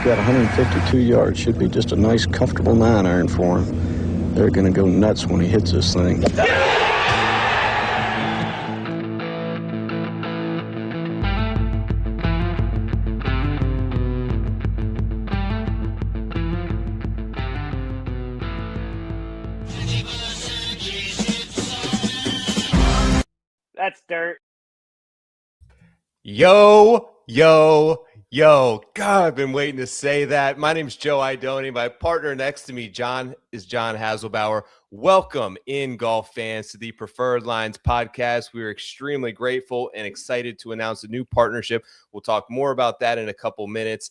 got 152 yards. Should be just a nice, comfortable 9-iron for him. They're going to go nuts when he hits this thing. That's dirt. Yo. God, I've been waiting to say that. My name's Joe Idoni. My partner next to me, John Haselbauer. Welcome in, golf fans, to the Preferred Lines podcast. We are extremely grateful and excited to announce a new partnership. We'll talk more about that in a couple minutes.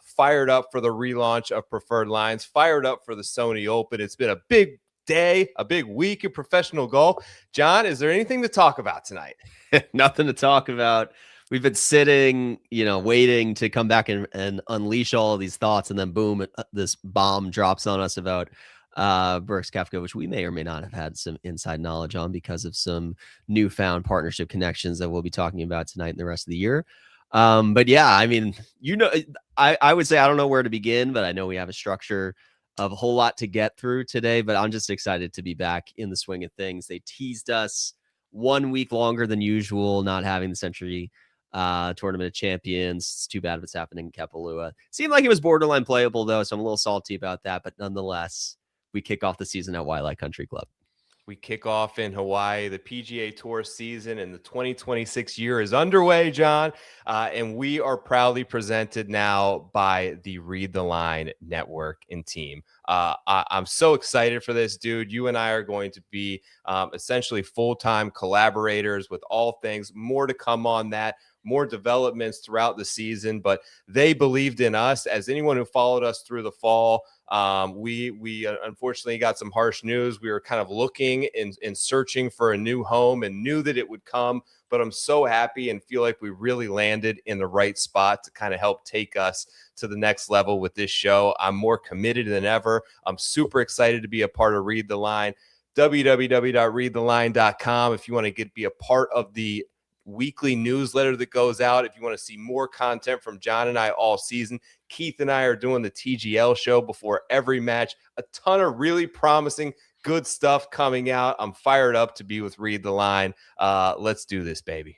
Fired up for the relaunch of Preferred Lines. Fired up for the Sony Open. It's been a big day, a big week of professional golf. John, is there anything to talk about tonight? Nothing to talk about. We've been sitting, waiting to come back and unleash all of these thoughts. And then boom, this bomb drops on us about Brooks Koepka, which we may or may not have had some inside knowledge on because of some newfound partnership connections that we'll be talking about tonight and the rest of the year. But yeah, I mean, I would say I don't know where to begin, but I know we have a structure of a whole lot to get through today. But I'm just excited to be back in the swing of things. They teased us 1 week longer than usual, not having the Century Tournament of Champions. It's too bad if it's happening in Kapalua. Seemed like it was borderline playable though, so I'm a little salty about that, but nonetheless, we kick off the season at Waialae Country Club. We kick off in Hawaii. The PGA Tour season and the 2026 year is underway, John, and we are proudly presented now by the Read the Line network and team. I'm so excited for this, dude. You and I are going to be essentially full-time collaborators with all things. More to come on that. More developments throughout the season, but they believed in us. As anyone who followed us through the fall, we unfortunately got some harsh news. We were kind of looking and searching for a new home and knew that it would come, but I'm so happy and feel like we really landed in the right spot to kind of help take us to the next level with this show. I'm more committed than ever. I'm super excited to be a part of Read the Line. www.readtheline.com if you want to be a part of the weekly newsletter that goes out. If you want to see more content from John and I all season, Keith and I are doing the TGL show before every match. A ton of really promising, good stuff coming out. I'm fired up to be with Read the Line. Let's do this, baby.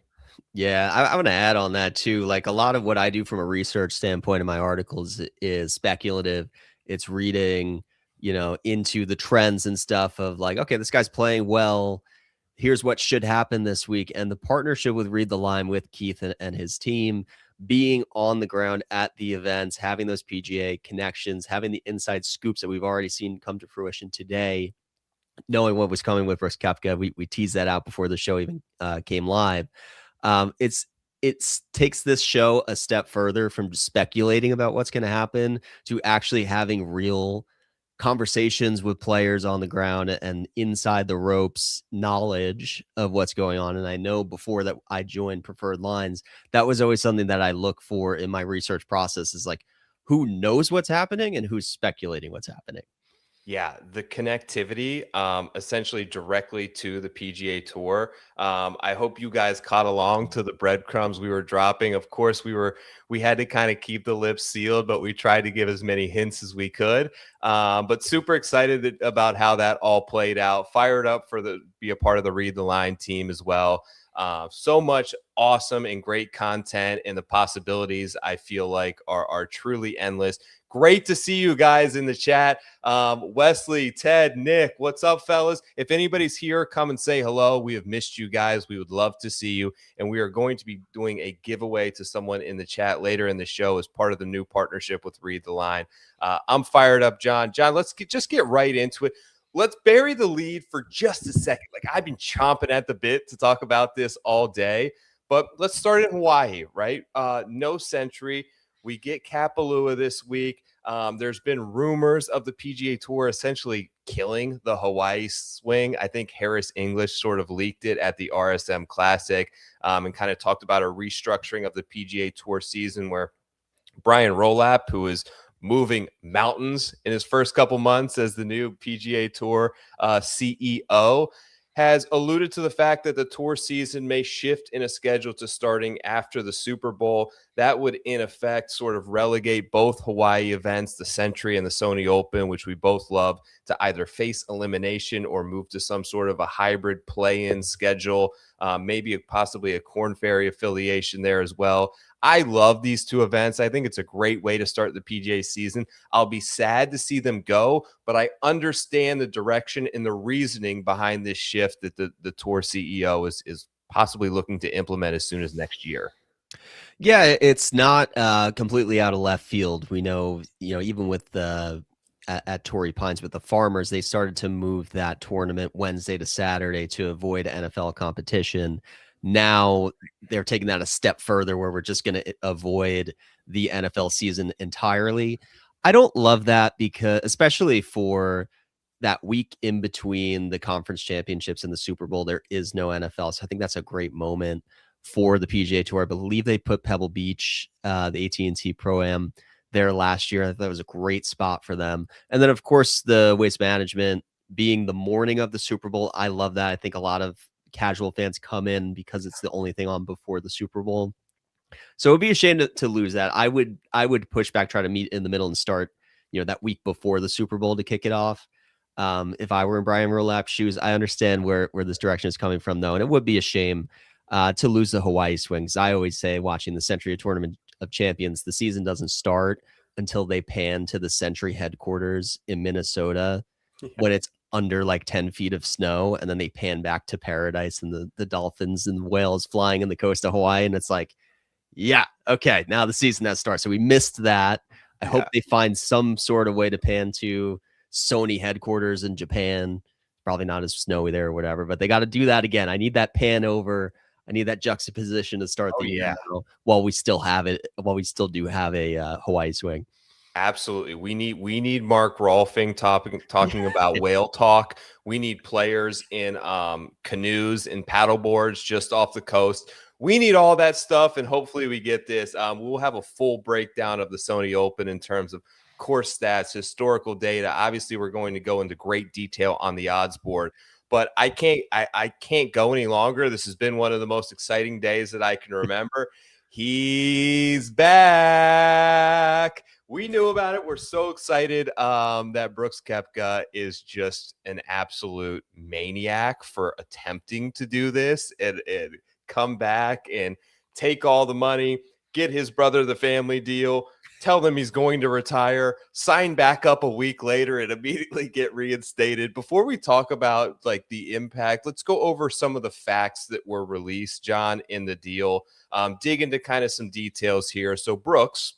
Yeah, I want to add on that too. Like a lot of what I do from a research standpoint in my articles is speculative. It's reading, into the trends and stuff of like, okay, this guy's playing well. Here's what should happen this week. And the partnership with Read the Line with Keith and his team, being on the ground at the events, having those PGA connections, having the inside scoops that we've already seen come to fruition today, knowing what was coming with Brooks Koepka. We teased that out before the show even came live. It takes this show a step further from just speculating about what's going to happen to actually having real conversations with players on the ground and inside the ropes knowledge of what's going on. And I know before that I joined Preferred Lines, that was always something that I look for in my research process is like, who knows what's happening and who's speculating what's happening. Yeah, the connectivity essentially directly to the PGA Tour. I hope you guys caught along to the breadcrumbs we were dropping. Of course, we had to kind of keep the lips sealed, but we tried to give as many hints as we could. But super excited about how that all played out. Fired up be a part of the Read the Line team as well. So much awesome and great content, and the possibilities I feel like are truly endless. Great to see you guys in the chat. Wesley, Ted, Nick, what's up, fellas? If anybody's here, come and say hello. We have missed you guys. We would love to see you. And we are going to be doing a giveaway to someone in the chat later in the show as part of the new partnership with Read the Line. I'm fired up, John. John, let's just get right into it. Let's bury the lead for just a second. Like, I've been chomping at the bit to talk about this all day, but let's start in Hawaii, right? No Century. We get Kapalua this week. There's been rumors of the PGA Tour essentially killing the Hawaii swing. I think Harris English sort of leaked it at the RSM Classic and kind of talked about a restructuring of the PGA Tour season where Brian Rolap, who is moving mountains in his first couple months as the new PGA Tour CEO, has alluded to the fact that the tour season may shift in a schedule to starting after the Super Bowl. That would, in effect, sort of relegate both Hawaii events, the Century and the Sony Open, which we both love, to either face elimination or move to some sort of a hybrid play-in schedule, maybe possibly a Korn Ferry affiliation there as well. I love these two events. I think it's a great way to start the PGA season. I'll be sad to see them go, but I understand the direction and the reasoning behind this shift that the tour CEO is possibly looking to implement as soon as next year. Yeah, it's not completely out of left field. We know, even with the at Torrey Pines with the Farmers, they started to move that tournament Wednesday to Saturday to avoid NFL competition. Now they're taking that a step further where we're just going to avoid the NFL season entirely. I don't love that because, especially for that week in between the conference championships and the Super Bowl, there is no NFL. So I think that's a great moment for the PGA Tour. I believe they put Pebble Beach, the AT&T Pro-Am there last year. I thought that was a great spot for them. And then, of course, the Waste Management being the morning of the Super Bowl. I love that. I think a lot of casual fans come in because it's the only thing on before the Super Bowl. So it would be a shame to lose that. I would push back, try to meet in the middle and start, that week before the Super Bowl to kick it off. If I were in Brian Rulap's shoes, I understand where this direction is coming from, though. And it would be a shame to lose the Hawaii swings. I always say, watching the Century Tournament of Champions, the season doesn't start until they pan to the Century headquarters in Minnesota when it's under like 10 feet of snow, and then they pan back to paradise and the dolphins and the whales flying in the coast of Hawaii. And it's like, yeah, okay, now the season has started. So we missed that. I hope they find some sort of way to pan to Sony headquarters in Japan. Probably not as snowy there or whatever, but they got to do that again. I need that pan over. I need that juxtaposition to start the year while we still do have a Hawaii swing. Absolutely. We need Mark Rolfing talking about whale talk. We need players in canoes and paddle boards just off the coast. We need all that stuff, and hopefully we get this. We'll have a full breakdown of the Sony Open in terms of course stats, historical data. Obviously, we're going to go into great detail on the odds board. But I can't go any longer. This has been one of the most exciting days that I can remember. He's back. We knew about it. We're so excited that Brooks Koepka is just an absolute maniac for attempting to do this and come back and take all the money, get his brother the family deal, tell them he's going to retire, sign back up a week later, and immediately get reinstated. Before we talk about like the impact, let's go over some of the facts that were released, John, in the deal. Dig into kind of some details here. So Brooks,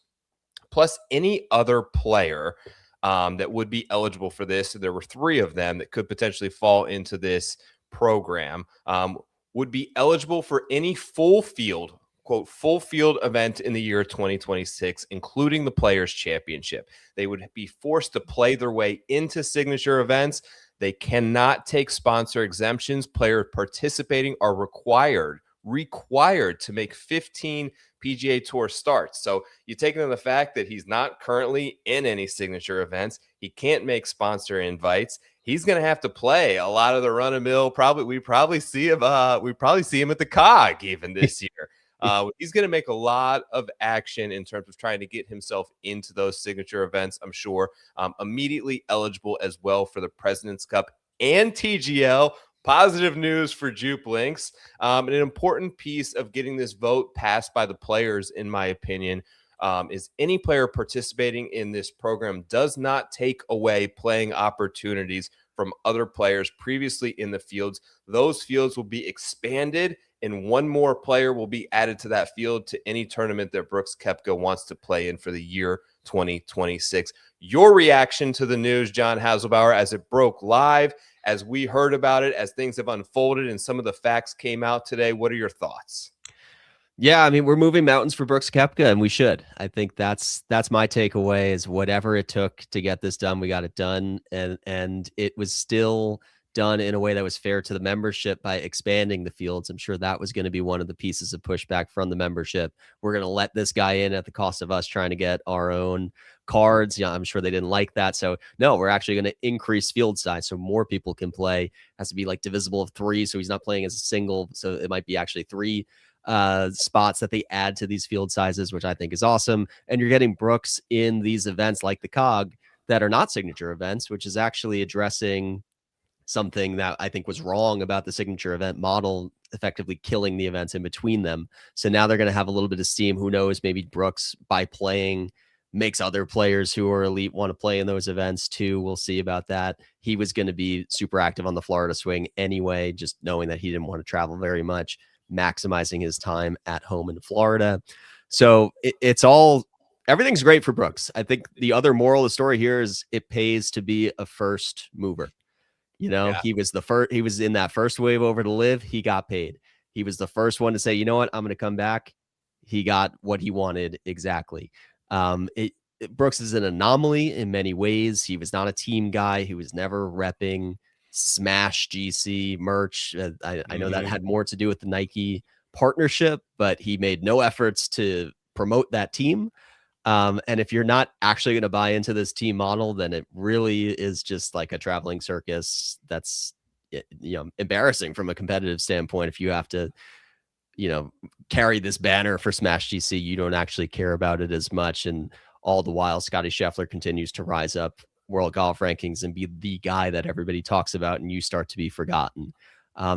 plus any other player that would be eligible for this, there were 3 of them that could potentially fall into this program, would be eligible for any full field, quote, full field event in the year 2026, including the Players Championship. They would be forced to play their way into signature events. They cannot take sponsor exemptions. Players participating are required to make 15 PGA Tour starts. So you take into the fact that he's not currently in any signature events. He can't make sponsor invites. He's going to have to play a lot of the run of mill. We probably see him at the COG even this year. He's going to make a lot of action in terms of trying to get himself into those signature events, I'm sure. Immediately eligible as well for the President's Cup and TGL. Positive news for Jupe Links. An important piece of getting this vote passed by the players, in my opinion, is any player participating in this program does not take away playing opportunities from other players previously in the fields. Those fields will be expanded, and one more player will be added to that field to any tournament that Brooks Koepka wants to play in for the year 2026. Your reaction to the news, John Hasselbauer, as it broke live, as we heard about it, as things have unfolded and some of the facts came out today, what are your thoughts? Yeah, I mean, we're moving mountains for Brooks Koepka, and we should. I think that's my takeaway is whatever it took to get this done, we got it done. And it was still done in a way that was fair to the membership by expanding the fields. I'm sure that was going to be one of the pieces of pushback from the membership. We're going to let this guy in at the cost of us trying to get our own cards. Yeah, I'm sure they didn't like that. So no, we're actually going to increase field size so more people can play. It has to be like divisible of 3. So he's not playing as a single. So it might be actually 3 spots that they add to these field sizes, which I think is awesome. And you're getting Brooks in these events like the COG that are not signature events, which is actually addressing something that I think was wrong about the signature event model, effectively killing the events in between them. So now they're going to have a little bit of steam. Who knows? Maybe Brooks, by playing, makes other players who are elite want to play in those events too. We'll see about that. He was going to be super active on the Florida swing anyway, just knowing that he didn't want to travel very much, maximizing his time at home in Florida. So everything's great for Brooks. I think the other moral of the story here is it pays to be a first mover. He was he was in that first wave over to LIV. He got paid. He was the first one to say, you know what, I'm going to come back. He got what he wanted exactly. Brooks is an anomaly in many ways. He was not a team guy. He was never repping Smash GC merch. I know that had more to do with the Nike partnership, but he made no efforts to promote that team. And if you're not actually going to buy into this team model, then it really is just like a traveling circus. That's, embarrassing from a competitive standpoint. If you have to, carry this banner for Smash GC, you don't actually care about it as much. And all the while, Scotty Scheffler continues to rise up world golf rankings and be the guy that everybody talks about, and you start to be forgotten.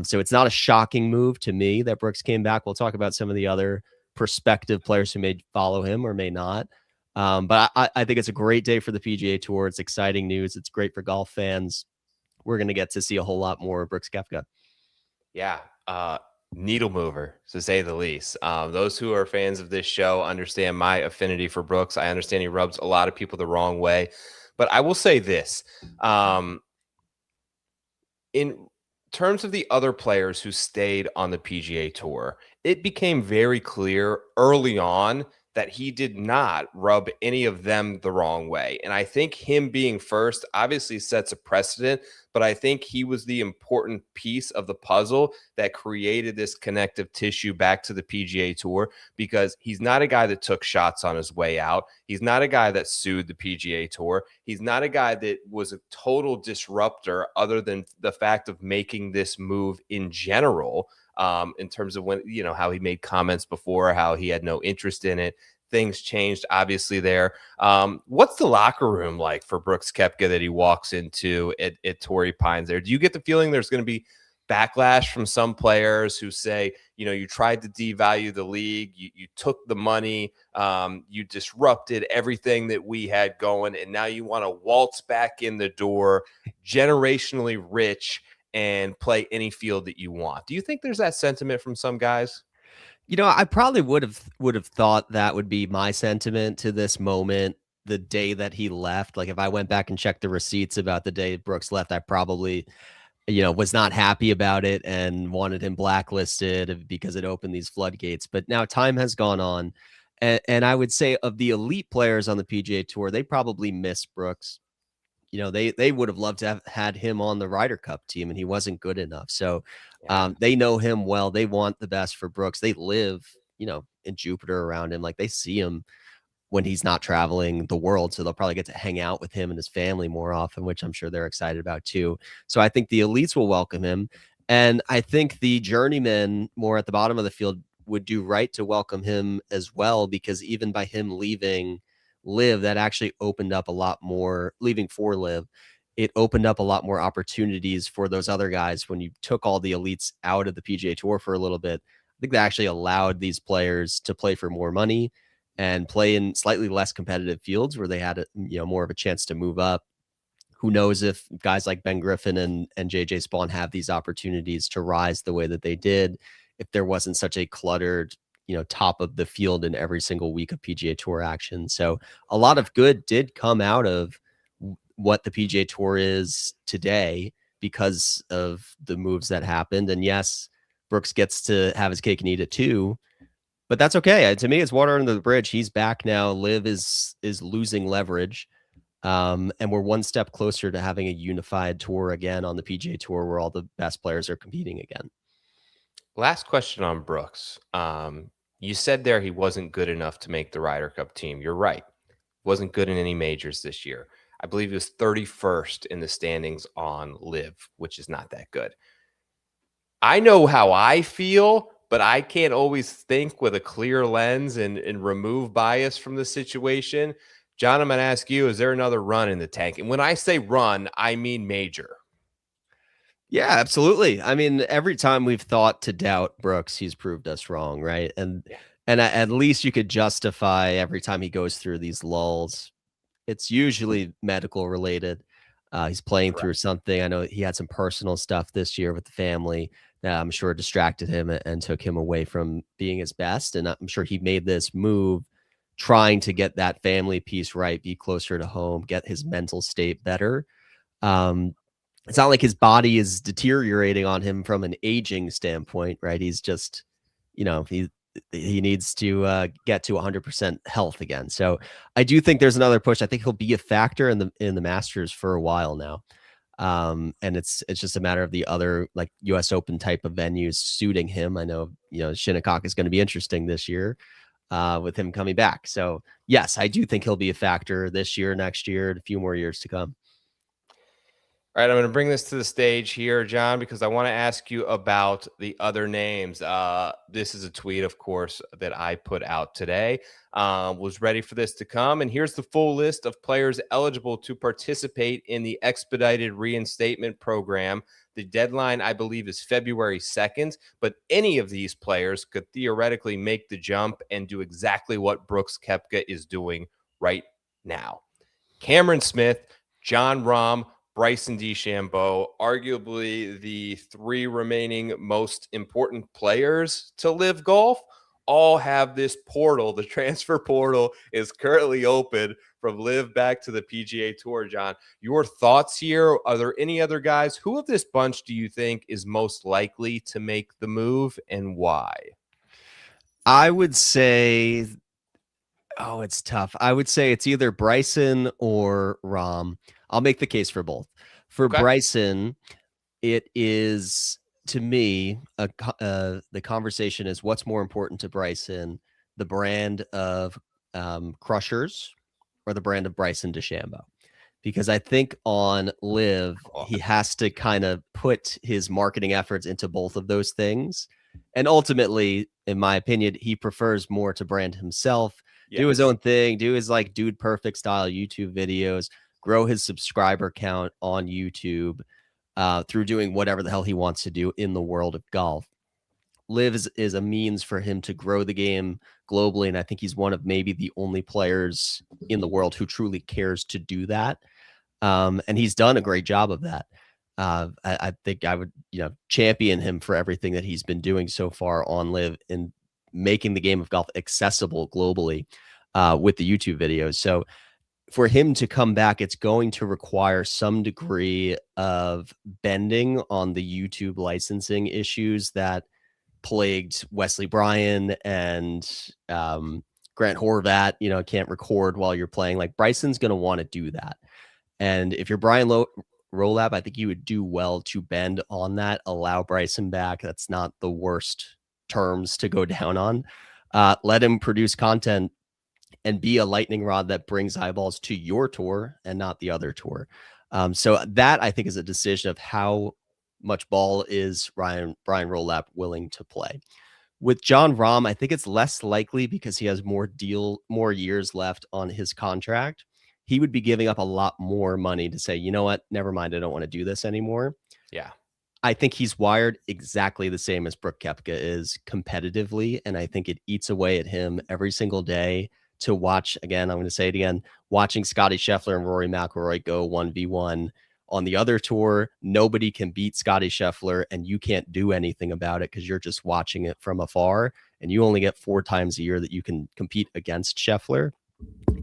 So it's not a shocking move to me that Brooks came back. We'll talk about some of the other prospective players who may follow him or may not. But I think it's a great day for the PGA Tour. It's exciting news. It's great for golf fans. We're going to get to see a whole lot more of Brooks Koepka. Yeah. Needle mover, to say the least. Those who are fans of this show understand my affinity for Brooks. I understand he rubs a lot of people the wrong way. But I will say this. In terms of the other players who stayed on the PGA Tour, it became very clear early on that he did not rub any of them the wrong way. And I think him being first obviously sets a precedent, but I think he was the important piece of the puzzle that created this connective tissue back to the PGA Tour, because he's not a guy that took shots on his way out. He's not a guy that sued the PGA Tour. He's not a guy that was a total disruptor other than the fact of making this move in general. In terms of when, how he made comments before, how he had no interest in it. Things changed, obviously, there. What's the locker room like for Brooks Koepka that he walks into at Torrey Pines there? Do you get the feeling there's going to be backlash from some players who say, you tried to devalue the league, you took the money, you disrupted everything that we had going, and now you want to waltz back in the door, generationally rich, and play any field that you want? Do you think there's that sentiment from some guys? I probably would have thought that would be my sentiment to this moment, the day that he left. Like if I went back and checked the receipts about the day Brooks left, I probably, was not happy about it and wanted him blacklisted because it opened these floodgates. But now time has gone on. And I would say of the elite players on the PGA Tour, they probably miss Brooks. They would have loved to have had him on the Ryder Cup team, and he wasn't good enough. So they know him well. They want the best for Brooks. They live, in Jupiter around him. Like they see him when he's not traveling the world. So they'll probably get to hang out with him and his family more often, which I'm sure they're excited about too. So I think the elites will welcome him. And I think the journeymen more at the bottom of the field would do right to welcome him as well, because even by him leaving LIV, that actually opened up a lot more, leaving for LIV, it opened up a lot more opportunities for those other guys. When you took all the elites out of the PGA Tour for a little bit, I think that actually allowed these players to play for more money and play in slightly less competitive fields where they had more of a chance to move up. Who knows if guys like Ben Griffin and JJ Spawn have these opportunities to rise the way that they did, if there wasn't such a cluttered top of the field in every single week of PGA Tour action. So a lot of good did come out of what the PGA Tour is today because of the moves that happened. And yes, Brooks gets to have his cake and eat it too, but that's okay. To me, it's water under the bridge. He's back now. LIV is losing leverage. And we're one step closer to having a unified tour again on the PGA Tour where all the best players are competing again. Last question on Brooks. You said there he wasn't good enough to make the Ryder Cup team. You're right. Wasn't good in any majors this year. I believe he was 31st in the standings on LIV, which is not that good. I know how I feel, but I can't always think with a clear lens and remove bias from the situation. John, I'm going to ask you, is there another run in the tank? And when I say run, I mean major. Yeah, absolutely. I mean, every time we've thought to doubt Brooks, he's proved us wrong, right? And at least you could justify every time he goes through these lulls. It's usually medical related. He's playing through something. I know he had some personal stuff this year with the family that I'm sure distracted him and took him away from being his best. And I'm sure he made this move trying to get that family piece right, be closer to home, get his mental state better. It's not like his body is deteriorating on him from an aging standpoint, right? He's just, he needs to get to 100% health again. So I do think there's another push. I think he'll be a factor in the Masters for a while now. And it's just a matter of the other like US Open type of venues suiting him. I know, Shinnecock is going to be interesting this year with him coming back. So yes, I do think he'll be a factor this year, next year, and a few more years to come. All right, I'm going to bring this to the stage here, John, because I want to ask you about the other names. This is a tweet, of course, that I put out today. Was ready for this to come. And here's the full list of players eligible to participate in the expedited reinstatement program. The deadline, I believe, is February 2nd, but any of these players could theoretically make the jump and do exactly what Brooks Koepka is doing right now. Cameron Smith, Jon Rahm, Bryson DeChambeau, arguably the three remaining most important players to LIV Golf, all have this portal. The transfer portal is currently open from LIV back to the PGA Tour. John, your thoughts here? Are there any other guys? Who of this bunch do you think is most likely to make the move and why? I would say, it's tough. I would say it's either Bryson or Rahm. I'll make the case for both. For Bryson, it is, to me, the conversation is what's more important to Bryson, the brand of Crushers or the brand of Bryson DeChambeau? Because I think on LIV, he has to kind of put his marketing efforts into both of those things. And ultimately, in my opinion, he prefers more to brand himself, do his own thing, do his like Dude Perfect style YouTube videos, grow his subscriber count on YouTube through doing whatever the hell he wants to do in the world of golf. LIV is a means for him to grow the game globally, and I think he's one of maybe the only players in the world who truly cares to do that. And he's done a great job of that. I think I would, champion him for everything that he's been doing so far on LIV in making the game of golf accessible globally with the YouTube videos. So for him to come back, it's going to require some degree of bending on the YouTube licensing issues that plagued Wesley Bryan and Grant Horvat. Can't record while you're playing. Like Bryson's going to want to do that. And if you're Brian Rolab, I think you would do well to bend on that, allow Bryson back. That's not the worst terms to go down on. Let him produce content and be a lightning rod that brings eyeballs to your tour and not the other tour. So that, I think, is a decision of how much ball is Brian Rolab willing to play. With Jon Rahm, I think it's less likely because he has more years left on his contract. He would be giving up a lot more money to say, you know what, never mind, I don't want to do this anymore. Yeah. I think he's wired exactly the same as Brooks Koepka is competitively, and I think it eats away at him every single day to watch. Again, I'm going to say it again, watching Scotty Scheffler and Rory McIlroy go 1v1 on the other tour. Nobody can beat Scotty Scheffler, and you can't do anything about it because you're just watching it from afar, and you only get 4 times a year that you can compete against Scheffler.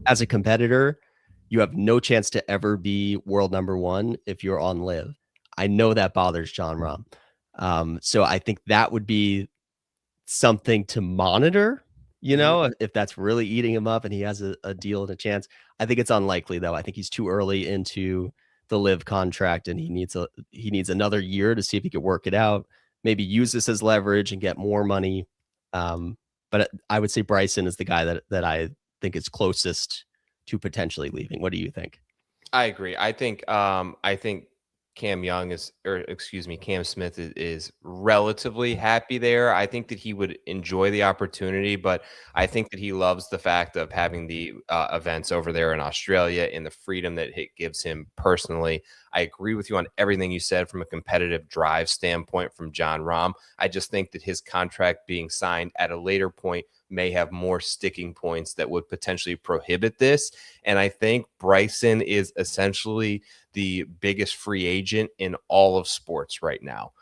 As a competitor, you have no chance to ever be world number one if you're on LIV. I know that bothers Jon Rahm. So I think that would be something to monitor, you know, if that's really eating him up and he has a deal and a chance. I think it's unlikely though. I think he's too early into the LIV contract and he needs another year to see if he could work it out, maybe use this as leverage and get more money. But I would say Bryson is the guy that I think is closest to potentially leaving. What do you think? I agree. I think Cam Smith is relatively happy there. I think that he would enjoy the opportunity, but I think that he loves the fact of having the events over there in Australia and the freedom that it gives him personally. I agree with you on everything you said from a competitive drive standpoint from Jon Rahm. I just think that his contract being signed at a later point may have more sticking points that would potentially prohibit this. And I think Bryson is essentially the biggest free agent in all of sports right now.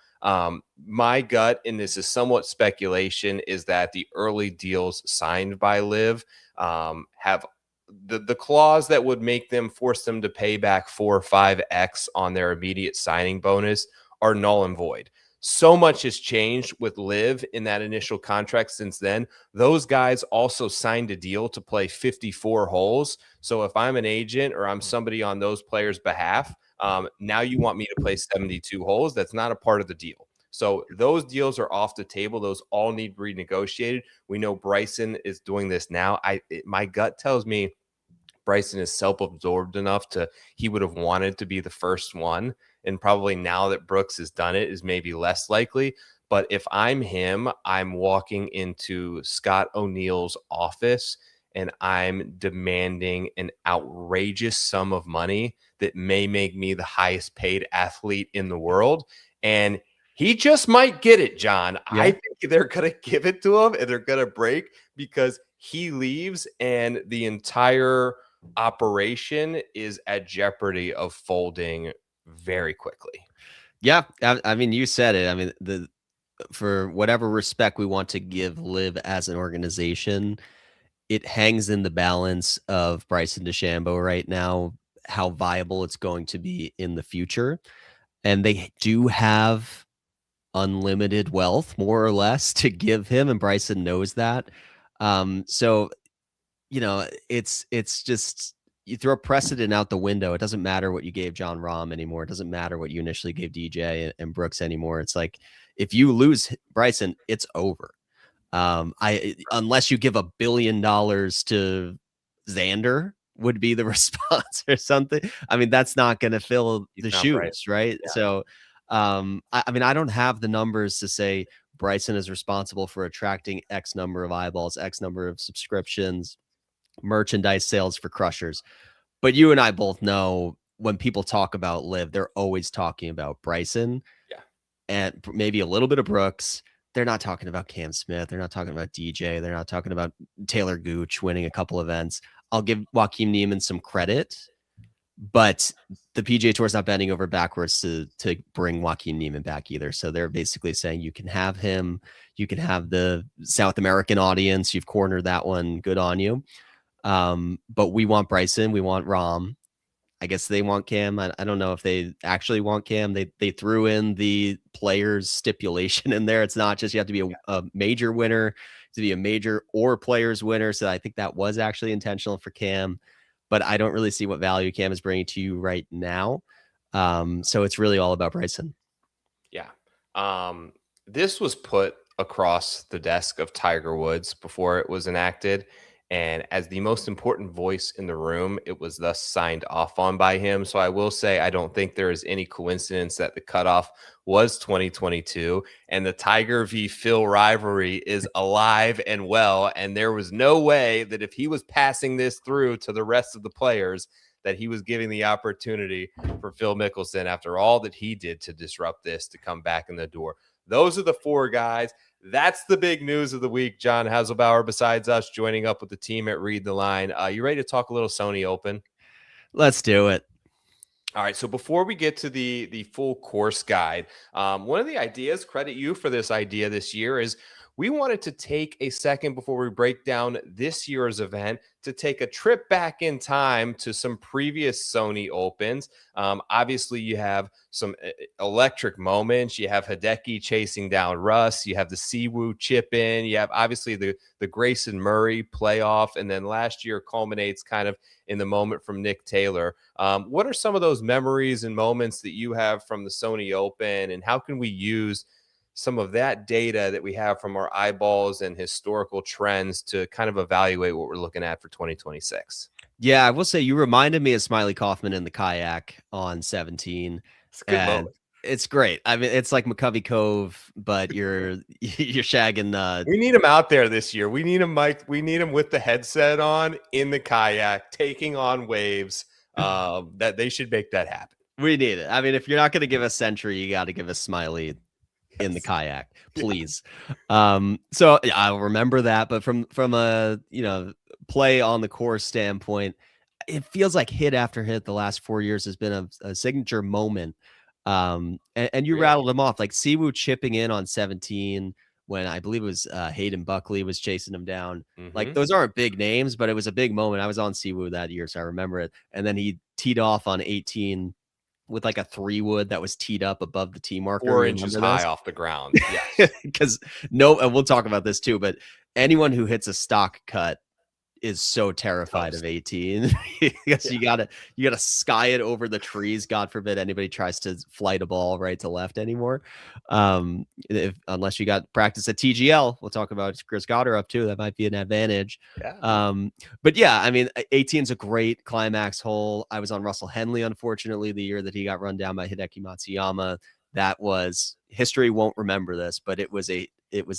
My gut, and this is somewhat speculation, is that the early deals signed by LIV have the clause that would make them force them to pay back 4 or 5x on their immediate signing bonus are null and void. So much has changed with LIV in that initial contract since then. Those guys also signed a deal to play 54 holes. So if I'm an agent or I'm somebody on those players' behalf, now you want me to play 72 holes. That's not a part of the deal. So those deals are off the table. Those all need renegotiated. We know Bryson is doing this now. My gut tells me Bryson is self-absorbed enough he would have wanted to be the first one. And probably now that Brooks has done it is maybe less likely. But if I'm him, I'm walking into Scott O'Neill's office and I'm demanding an outrageous sum of money that may make me the highest paid athlete in the world. And he just might get it, John. Yeah. I think they're going to give it to him and they're going to break because he leaves and the entire operation is at jeopardy of folding very quickly. Yeah. I mean, you said it. I mean, for whatever respect we want to give LIV as an organization, it hangs in the balance of Bryson DeChambeau right now, how viable it's going to be in the future. And they do have unlimited wealth, more or less, to give him. And Bryson knows that. So, you know, it's just, you throw precedent out the window. It doesn't matter what you gave Jon Rahm anymore. It doesn't matter what you initially gave DJ and Brooks anymore. It's like, if you lose Bryson, it's over. Unless you give $1 billion to Xander would be the response or something. I mean, that's not going to fill the shoes, right? Yeah. So, I mean, I don't have the numbers to say Bryson is responsible for attracting X number of eyeballs, X number of subscriptions, merchandise sales for Crushers. But you and I both know when people talk about LIV, they're always talking about Bryson, and maybe a little bit of Brooks. They're not talking about Cam Smith. They're not talking about DJ. They're not talking about Taylor Gooch winning a couple events. I'll give Joaquin Niemann some credit, but the PGA Tour is not bending over backwards to bring Joaquin Niemann back either. So they're basically saying you can have him. You can have the South American audience. You've cornered that one. Good on you. But we want Bryson. We want Rahm. I guess they want Cam. I don't know if they actually want Cam. They threw in the players stipulation in there. It's not just you have to be a major winner to be a major or players winner. So I think that was actually intentional for Cam, but I don't really see what value Cam is bringing to you right now. So it's really all about Bryson. Yeah. This was put across the desk of Tiger Woods before it was enacted. And as the most important voice in the room, it was thus signed off on by him. So I will say, I don't think there is any coincidence that the cutoff was 2022 and the Tiger v. Phil rivalry is alive and well. And there was no way that if he was passing this through to the rest of the players, that he was giving the opportunity for Phil Mickelson, after all that he did to disrupt this, to come back in the door. Those are the 4 guys. That's the big news of the week. John Hasselbauer, besides us, joining up with the team at Read the Line. You ready to talk a little Sony Open? Let's do it. All right. So before we get to the full course guide, one of the ideas, credit you for this idea this year, is we wanted to take a second before we break down this year's event to take a trip back in time to some previous Sony Opens. Obviously, you have some electric moments. You have Hideki chasing down Russ. You have the Siwoo chip in. You have obviously the Grayson Murray playoff. And then last year culminates kind of in the moment from Nick Taylor. What are some of those memories and moments that you have from the Sony Open, and how can we use some of that data that we have from our eyeballs and historical trends to kind of evaluate what we're looking at for 2026? Yeah, I will say you reminded me of Smiley Kaufman in the kayak on 17. It's a good moment. It's great. I mean, it's like McCovey Cove, but you're shagging. We need him out there this year. We need him, Mike. We need him with the headset on in the kayak, taking on waves. That they should make that happen. We need it. I mean, if you're not going to give us Century, you got to give us Smiley in the kayak, please. So yeah, I'll remember that. But from a play on the course standpoint, it feels like hit after hit the last 4 years has been a signature moment. And you rattled them off, like Siwoo chipping in on 17 when I believe it was Hayden Buckley was chasing him down. Like those aren't big names, but it was a big moment. I was on Siwoo that year, so I remember it. And then he teed off on 18 with like a 3-wood that was teed up above the tee marker, 4 inches high off the ground. Yes, because and we'll talk about this too, but anyone who hits a stock cut is so terrified of 18 because you gotta sky it over the trees. God forbid anybody tries to flight a ball right to left anymore. Unless you got practice at TGL, we'll talk about Chris Goddard up too. That might be an advantage. But yeah, I mean, 18 is a great climax hole. I was on Russell Henley, unfortunately, the year that he got run down by Hideki Matsuyama. That was history won't remember this, but it was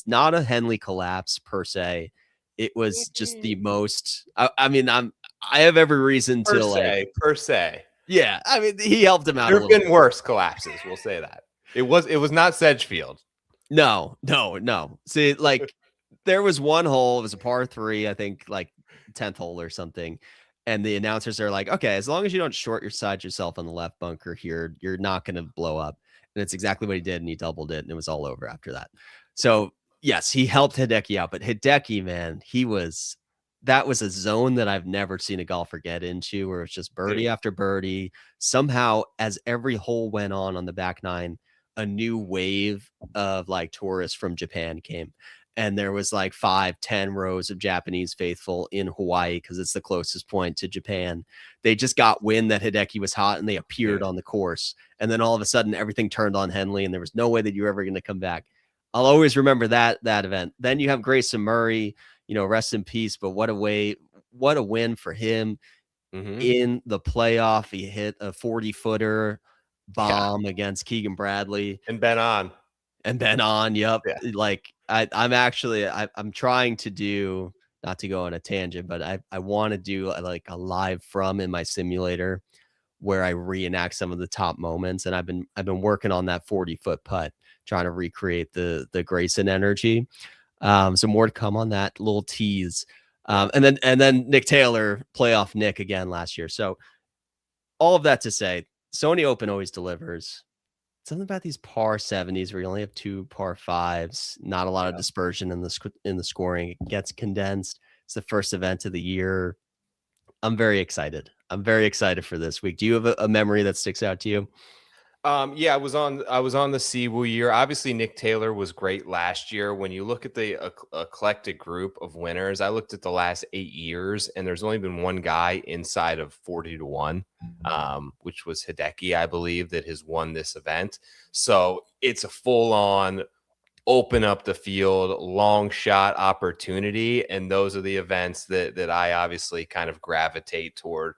not a Henley collapse per se. It was just the most. I mean, I have every reason to per se. Yeah, I mean, he helped him out. There have been worse collapses. We'll say that it was not Sedgefield. No. See, like there was one hole. It was a par 3, I think, like 10th hole or something. And the announcers are like, okay, as long as you don't short your side yourself on the left bunker here, you're not going to blow up. And it's exactly what he did, and he doubled it, and it was all over after that. So. Yes, he helped Hideki out, but Hideki, man, that was a zone that I've never seen a golfer get into, where it's just birdie after birdie. Somehow, as every hole went on the back 9, a new wave of like tourists from Japan came. And there was like 5-10 rows of Japanese faithful in Hawaii because it's the closest point to Japan. They just got wind that Hideki was hot and they appeared on the course. And then all of a sudden, everything turned on Henley and there was no way that you were ever going to come back. I'll always remember that event. Then you have Grayson Murray, rest in peace. But what a win for him in the playoff. He hit a 40-footer bomb against Keegan Bradley and Ben on. Yep. Yeah. Like I'm trying to do, not to go on a tangent, but I want to do like a live from in my simulator where I reenact some of the top moments. And I've been working on that 40-foot putt, trying to recreate the Grayson energy. So more to come on that, little tease. And then Nick Taylor, playoff Nick again last year. So all of that to say, Sony Open always delivers. Something about these par 70s where you only have 2 par 5s, not a lot of dispersion in the scoring. It gets condensed. It's the first event of the year. I'm very excited. For this week. Do you have a memory that sticks out to you? Yeah, I was on the Siwoo year. Obviously, Nick Taylor was great last year. When you look at the eclectic group of winners, I looked at the last 8 years, and there's only been one guy inside of 40-1, which was Hideki, I believe, that has won this event. So it's a full-on open up the field, long shot opportunity, and those are the events that I obviously kind of gravitate toward.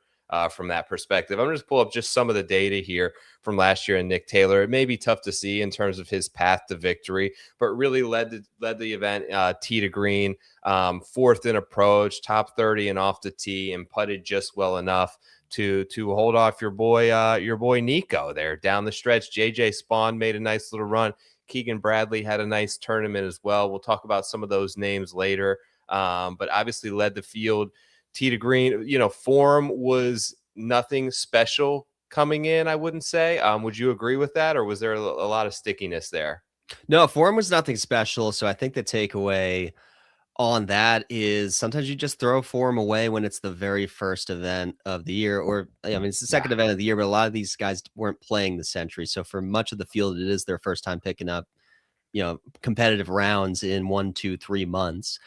From that perspective, I'm going to just pull up just some of the data here from last year in Nick Taylor. It may be tough to see in terms of his path to victory, but really led the event tee to green, 4th in approach, top 30 and off the tee, and putted just well enough to hold off your boy Nico there down the stretch. JJ Spawn made a nice little run. Keegan Bradley had a nice tournament as well. We'll talk about some of those names later, but obviously led the field. Tee to green, form was nothing special coming in, I wouldn't say. Would you agree with that, or was there a lot of stickiness there? No, form was nothing special. So I think the takeaway on that is sometimes you just throw form away when it's the very first event of the year, or I mean, it's the second event of the year, but a lot of these guys weren't playing the Century. So for much of the field, it is their first time picking up, competitive rounds in 1, 2, 3 months.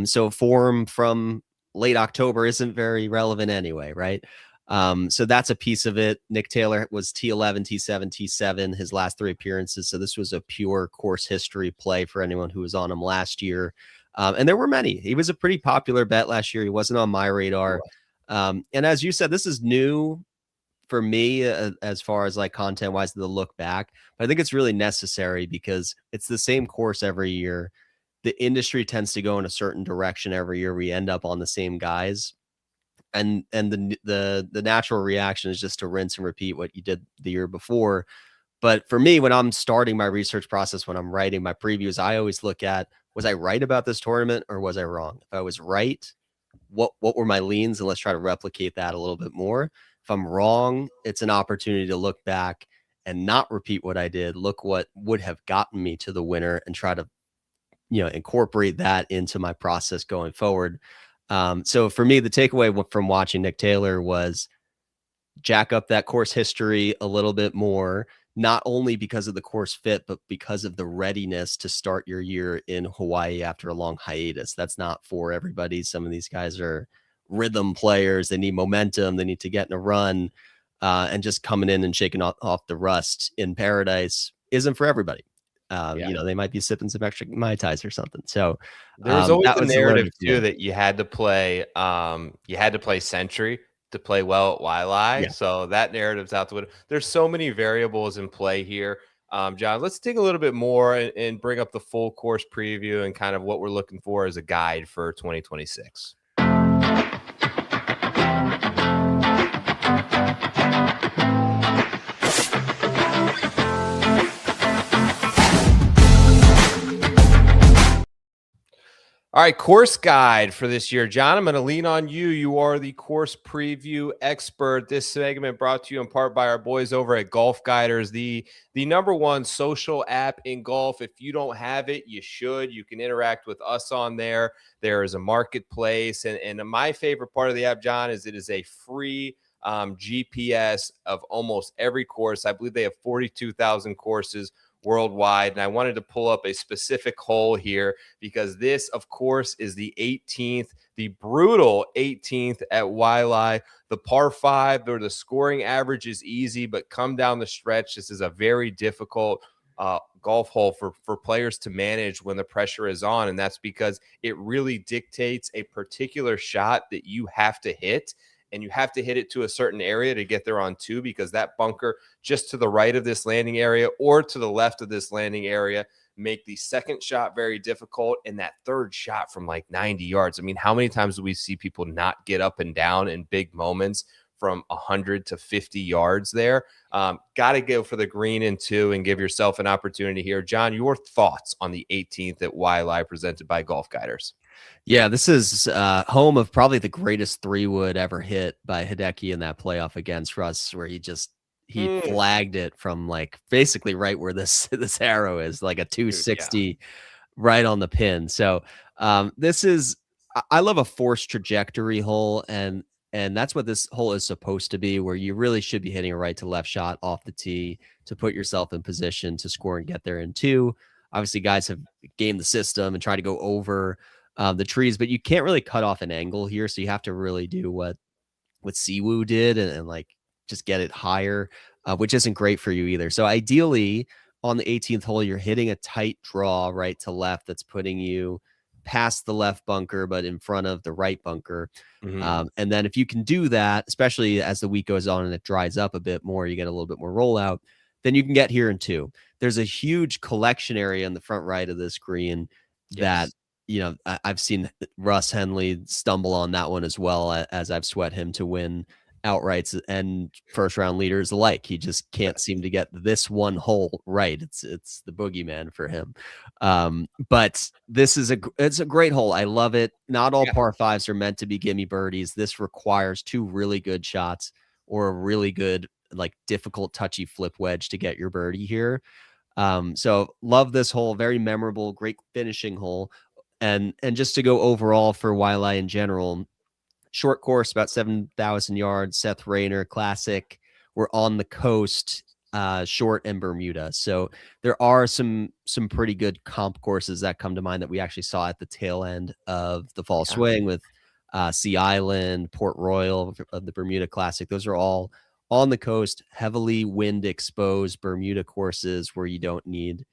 So form from late October isn't very relevant anyway, right? So that's a piece of it. Nick Taylor was T11, T7, T7 his last 3 appearances. So this was a pure course history play for anyone who was on him last year. And there were many. He was a pretty popular bet last year. He wasn't on my radar. And as you said, this is new for me as far as like content wise to look back. But I think it's really necessary because it's the same course every year. The industry tends to go in a certain direction every year. We end up on the same guys. And the natural reaction is just to rinse and repeat what you did the year before. But for me, when I'm starting my research process, when I'm writing my previews, I always look at, was I right about this tournament or was I wrong? If I was right, what were my leans? And let's try to replicate that a little bit more. If I'm wrong, it's an opportunity to look back and not repeat what I did. Look what would have gotten me to the winner and try to, incorporate that into my process going forward. So for me, the takeaway from watching Nick Taylor was jack up that course history a little bit more, not only because of the course fit, but because of the readiness to start your year in Hawaii after a long hiatus. That's not for everybody. Some of these guys are rhythm players. They need momentum. They need to get in a run, and just coming in and shaking off the rust in paradise isn't for everybody. They might be sipping some extra Mai Tais or something. So There was always that the was narrative too that you had to play Century to play well at Waialae. Yeah. So that narrative's out the window. There's so many variables in play here. John, let's dig a little bit more and bring up the full course preview and kind of what we're looking for as a guide for 2026. All right, course guide for this year. John, I'm going to lean on you. You are the course preview expert. This segment brought to you in part by our boys over at GolfGuiders, the #1 social app in golf. If you don't have it, you should. You can interact with us on there. There is a marketplace. And my favorite part of the app, John, is it is a free GPS of almost every course. I believe they have 42,000 courses worldwide. And I wanted to pull up a specific hole here because this, of course, is the 18th, the brutal 18th at Waialae. The par 5 or the scoring average is easy, but come down the stretch, this is a very difficult golf hole for players to manage when the pressure is on. And that's because it really dictates a particular shot that you have to hit. And you have to hit it to a certain area to get there on 2, because that bunker just to the right of this landing area or to the left of this landing area make the second shot very difficult, and that third shot from like 90 yards. I mean, how many times do we see people not get up and down in big moments from 100 to 50 yards there? Got to go for the green in 2 and give yourself an opportunity here. John, your thoughts on the 18th at Waialae presented by GolfGuiders? Yeah, this is home of probably the greatest 3-wood ever hit by Hideki in that playoff against Russ, where he flagged it from like basically right where this arrow is, like a 260 right on the pin. So this is, I love a forced trajectory hole, and that's what this hole is supposed to be, where you really should be hitting a right to left shot off the tee to put yourself in position to score and get there in 2. Obviously, guys have gamed the system and try to go over the trees, but you can't really cut off an angle here. So you have to really do what Siwoo did and like just get it higher, which isn't great for you either. So ideally on the 18th hole, you're hitting a tight draw right to left that's putting you past the left bunker, but in front of the right bunker. And then if you can do that, especially as the week goes on and it dries up a bit more, you get a little bit more rollout, then you can get here in 2. There's a huge collection area in the front right of this green that, I've seen Russ Henley stumble on that one as well, as I've sweat him to win outrights and first round leaders alike. He just can't seem to get this one hole right. It's the boogeyman for him. But this is it's a great hole. I love it. Not all par 5s are meant to be gimme birdies. This requires 2 really good shots or a really good, like difficult touchy flip wedge to get your birdie here. So love this hole, very memorable, great finishing hole. And just to go overall for Waialae in general, short course, about 7,000 yards, Seth Rayner Classic. We're on the coast, short and Bermuda. So there are some pretty good comp courses that come to mind that we actually saw at the tail end of the fall swing with Sea Island, Port Royal of the Bermuda Classic. Those are all on the coast, heavily wind exposed Bermuda courses where you don't need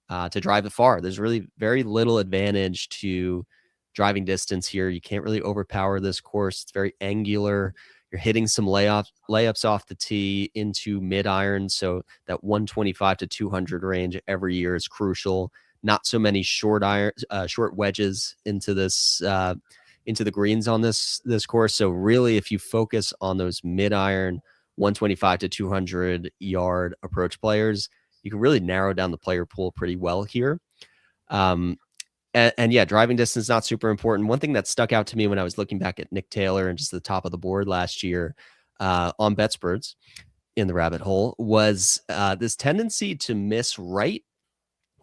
to drive it far. There's really very little advantage to driving distance here. You can't really overpower this course. It's very angular. You're hitting some layups off the tee into mid iron. So that 125 to 200 range every year is crucial. Not so many short wedges into this, into the greens on this course. So really, if you focus on those mid iron 125 to 200 yard approach players, you can really narrow down the player pool pretty well here. And yeah, driving distance, not super important. One thing that stuck out to me when I was looking back at Nick Taylor and just the top of the board last year on BetSpurts in the rabbit hole was this tendency to miss right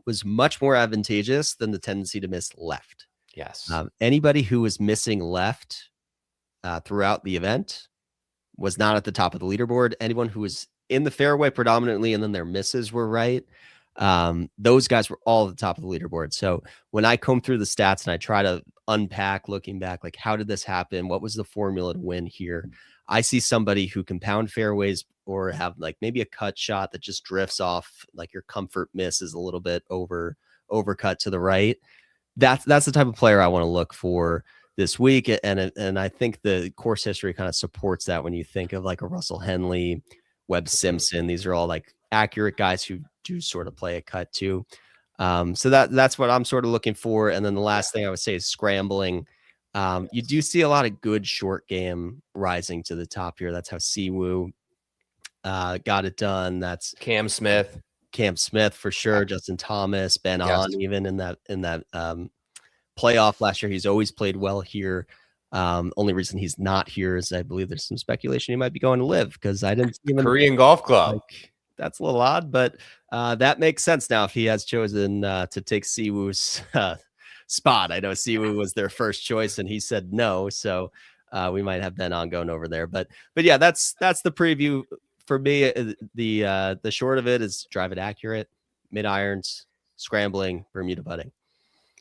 was much more advantageous than the tendency to miss left. Yes. Anybody who was missing left throughout the event was not at the top of the leaderboard. Anyone who was in the fairway predominantly and then their misses were right, those guys were all at the top of the leaderboard. So when I comb through the stats and I try to unpack, looking back, like how did this happen? What was the formula to win here? I see somebody who can pound fairways or have like maybe a cut shot that just drifts off, like your comfort miss is a little bit overcut to the right. That's the type of player I want to look for this week. And I think the course history kind of supports that when you think of like a Russell Henley, Webb Simpson. These are all like accurate guys who do sort of play a cut too. So that's what I'm sort of looking for. And then the last thing I would say is scrambling. You do see a lot of good short game rising to the top here. That's how Siwoo got it done. That's Cam Smith for sure. Justin Thomas, Ben On, even in that playoff last year. He's always played well here. Only reason he's not here is I believe there's some speculation he might be going to LIV because I didn't see him Korean Golf Club. Like, that's a little odd, but that makes sense now if he has chosen to take Siwoo's spot. I know Siwoo was their first choice and he said no, so we might have Ben On going over there. But yeah, that's the preview for me. The short of it is drive it accurate, mid irons, scrambling, Bermuda putting.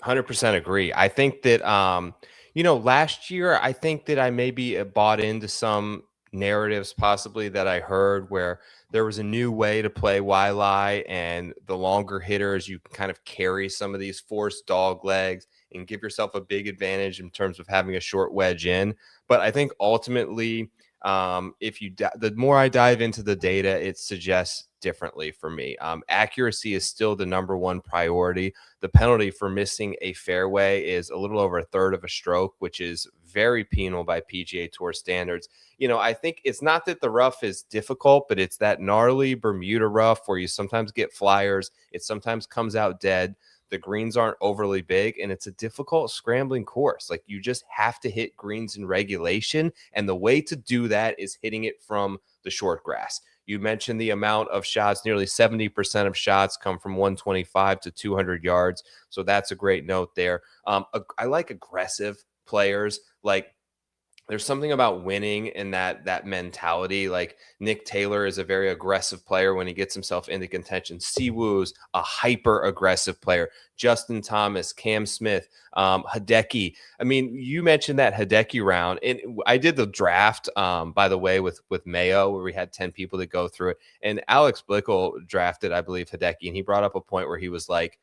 100% agree. I think that last year I think that I maybe bought into some narratives possibly that I heard where there was a new way to play Waialae, and the longer hitters, you can kind of carry some of these forced dog legs and give yourself a big advantage in terms of having a short wedge in. But I think ultimately, the more I dive into the data, it suggests differently for me. Accuracy is still the number one priority. The penalty for missing a fairway is a little over a third of a stroke, which is very penal by PGA Tour standards. I think it's not that the rough is difficult, but it's that gnarly Bermuda rough where you sometimes get flyers. It sometimes comes out dead. The greens aren't overly big, and it's a difficult scrambling course. Like, you just have to hit greens in regulation, and the way to do that is hitting it from the short grass. You mentioned the amount of shots, nearly 70% of shots come from 125 to 200 yards. So that's a great note there. I like aggressive players. Like, there's something about winning and that mentality. Like, Nick Taylor is a very aggressive player when he gets himself into contention. Siwoo's a hyper aggressive player. Justin Thomas, Cam Smith, Hideki. I mean, you mentioned that Hideki round, and I did the draft, by the way, with Mayo, where we had 10 people that go through it. And Alex Blickel drafted, I believe, Hideki, and he brought up a point where he was like,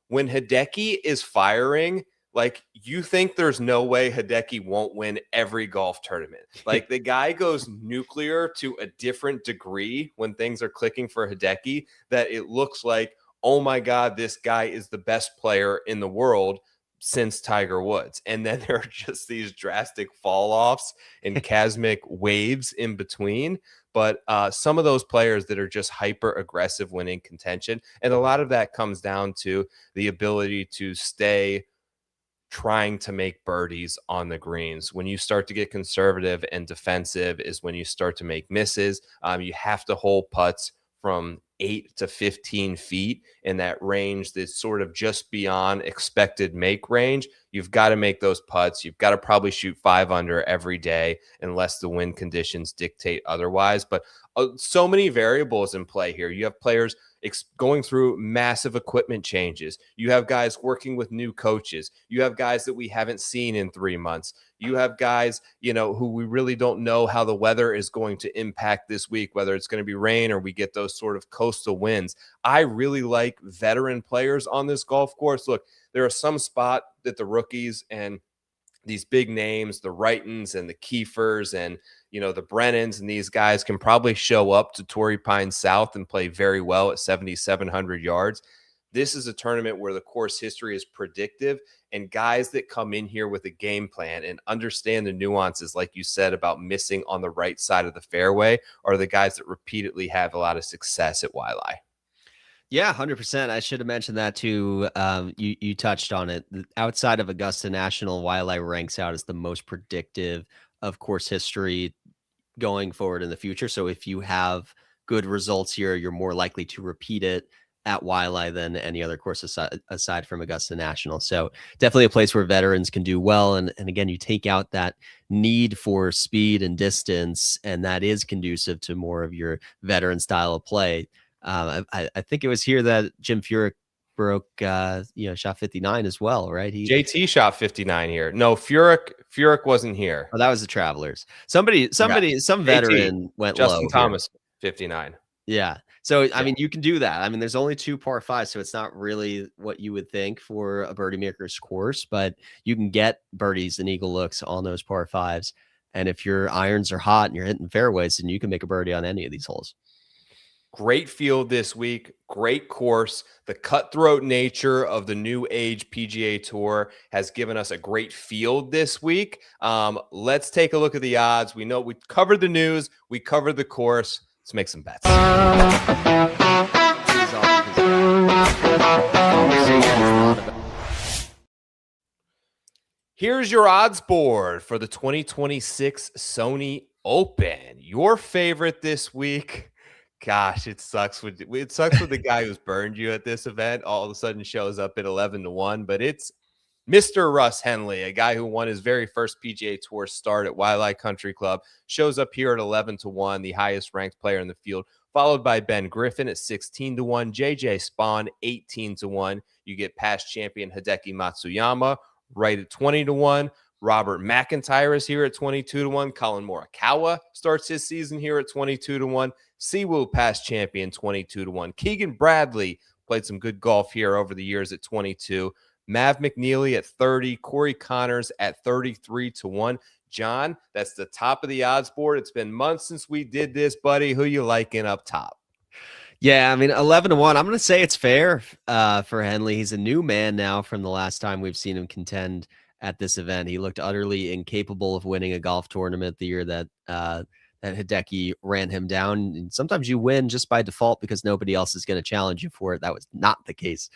when Hideki is firing, like, you think there's no way Hideki won't win every golf tournament. Like, the guy goes nuclear to a different degree when things are clicking for Hideki that it looks like, oh my God, this guy is the best player in the world since Tiger Woods. And then there are just these drastic fall offs and cosmic waves in between. But some of those players that are just hyper aggressive when in contention, and a lot of that comes down to the ability to stay trying to make birdies on the greens. When you start to get conservative and defensive is when you start to make misses. You have to hold putts from 8 to 15 feet in that range that's sort of just beyond expected make range, you've got to make those putts. You've got to probably shoot 5 under every day unless the wind conditions dictate otherwise. But so many variables in play here. You have players going through massive equipment changes. You have guys working with new coaches. You have guys that we haven't seen in 3 months. You have guys, who we really don't know how the weather is going to impact this week, whether it's going to be rain or we get those sort of coastal winds. I really like veteran players on this golf course. Look, there are some spot that the rookies and these big names, the Wrightons and the Kiefers and, the Brennans and these guys can probably show up to Torrey Pines South and play very well at 7,700 yards. This is a tournament where the course history is predictive, and guys that come in here with a game plan and understand the nuances, like you said, about missing on the right side of the fairway are the guys that repeatedly have a lot of success at Waialae. Yeah, 100%. I should have mentioned that too. You touched on it. Outside of Augusta National, Waialae ranks out as the most predictive of course history going forward in the future. So if you have good results here, you're more likely to repeat it at Waialae than any other course aside from Augusta National. So definitely a place where veterans can do well. And again, you take out that need for speed and distance, and that is conducive to more of your veteran style of play. I think it was here that Jim Furyk broke, shot 59 as well, right? JT shot 59 here. No, Furyk wasn't here. Oh, that was the Travelers. Some veteran went Justin low. Thomas, 59. Yeah. So, I mean, you can do that. I mean, there's only 2 par 5s, so it's not really what you would think for a birdie maker's course, but you can get birdies and eagle looks on those par 5s. And if your irons are hot and you're hitting fairways, then you can make a birdie on any of these holes. Great field this week, great course. The cutthroat nature of the new age PGA Tour has given us a great field this week. Let's take a look at the odds. We know we covered the news, we covered the course. Let's make some bets. Here's your odds board for the 2026 Sony Open. Your favorite this week. Gosh, it sucks with the guy who's burned you at this event. All of a sudden shows up at 11-1, but it's Mr. Russ Henley, a guy who won his very first PGA Tour start at Waialae Country Club, shows up here at 11-1, the highest ranked player in the field, followed by Ben Griffin at 16-1, JJ Spawn 18-1. You get past champion Hideki Matsuyama right at 20-1. Robert McIntyre is here at 22-1. Colin Morikawa starts his season here at 22-1. Siwoo past champion 22-1. Keegan Bradley played some good golf here over the years at 22. Mav McNeely at 30. Corey Connors at 33-1. John, that's the top of the odds board. It's been months since we did this, buddy. Who you liking up top? Yeah, I mean, 11-1. I'm going to say it's fair for Henley. He's a new man now from the last time we've seen him contend at this event. He looked utterly incapable of winning a golf tournament the year that Hideki ran him down. And sometimes you win just by default because nobody else is going to challenge you for it. That was not the case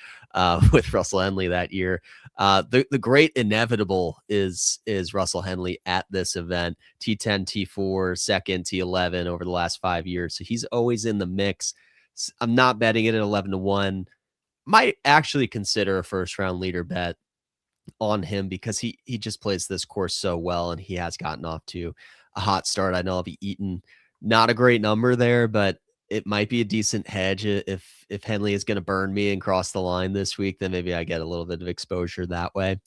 with Russell Henley that year. The great inevitable is Russell Henley at this event. T10, T4, second, T11 over the last 5 years. So he's always in the mix. I'm not betting it at 11-1. Might actually consider a first round leader bet on him because he just plays this course so well, and he has gotten off to a hot start. I know I'll be eating not a great number there, but it might be a decent hedge. If Henley is going to burn me and cross the line this week, then maybe I get a little bit of exposure that way.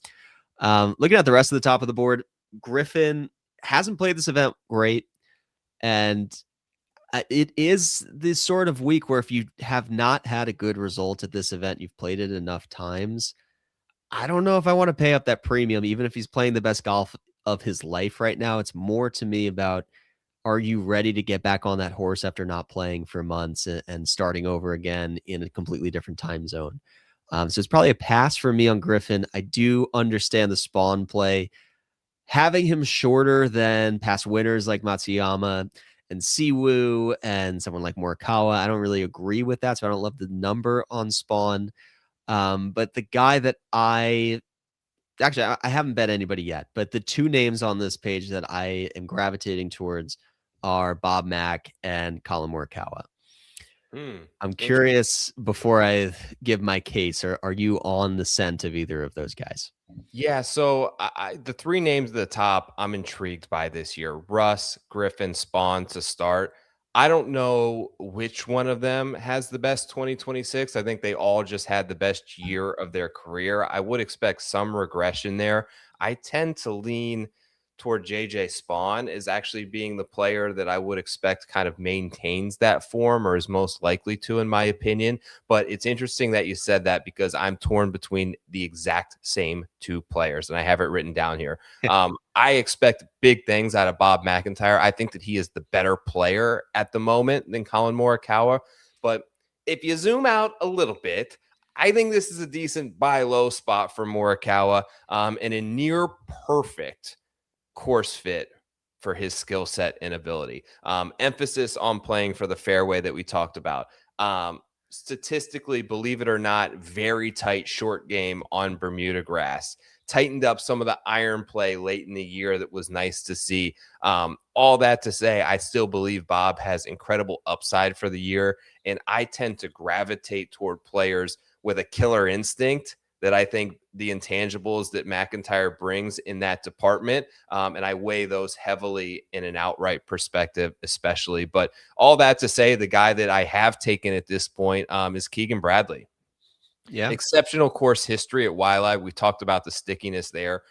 Looking at the rest of the top of the board, Griffin hasn't played this event great, and it is this sort of week where if you have not had a good result at this event, you've played it enough times, I don't know if I want to pay up that premium, even if he's playing the best golf of his life right now. It's more to me about, are you ready to get back on that horse after not playing for months and starting over again in a completely different time zone? So it's probably a pass for me on Griffin. I do understand the Spawn play. Having him shorter than past winners like Matsuyama and Siwoo and someone like Morikawa, I don't really agree with that. So I don't love the number on Spawn. But the guy that I haven't bet anybody yet, but the 2 names on this page that I am gravitating towards are Bob Mack and Colin Morikawa. I'm Interesting. curious, before I give my case, are you on the scent of either of those guys? Yeah, so the three names at the top, I'm intrigued by this year. Russ, Griffin, Spawn to start. I don't know which one of them has the best 2026. I think they all just had the best year of their career. I would expect some regression there. I tend to lean toward JJ Spawn as actually being the player that I would expect kind of maintains that form or is most likely to, in my opinion. But it's interesting that you said that because I'm torn between the exact same two players, and I have it written down here. I expect big things out of Bob McIntyre. I think that he is the better player at the moment than Colin Morikawa. But if you zoom out a little bit, I think this is a decent buy low spot for Morikawa and a near perfect course fit for his skill set and ability. Emphasis on playing for the fairway that we talked about. Statistically, believe it or not, very tight short game on Bermuda grass. Tightened up some of the iron play late in the year that was nice to see. All that to say, I still believe Bob has incredible upside for the year, and I tend to gravitate toward players with a killer instinct that I think the intangibles that McIntyre brings in that department. And I weigh those heavily in an outright perspective, especially. But all that to say, the guy that I have taken at this point is Keegan Bradley. Yeah. Exceptional course history at Waialae. We talked about the stickiness there.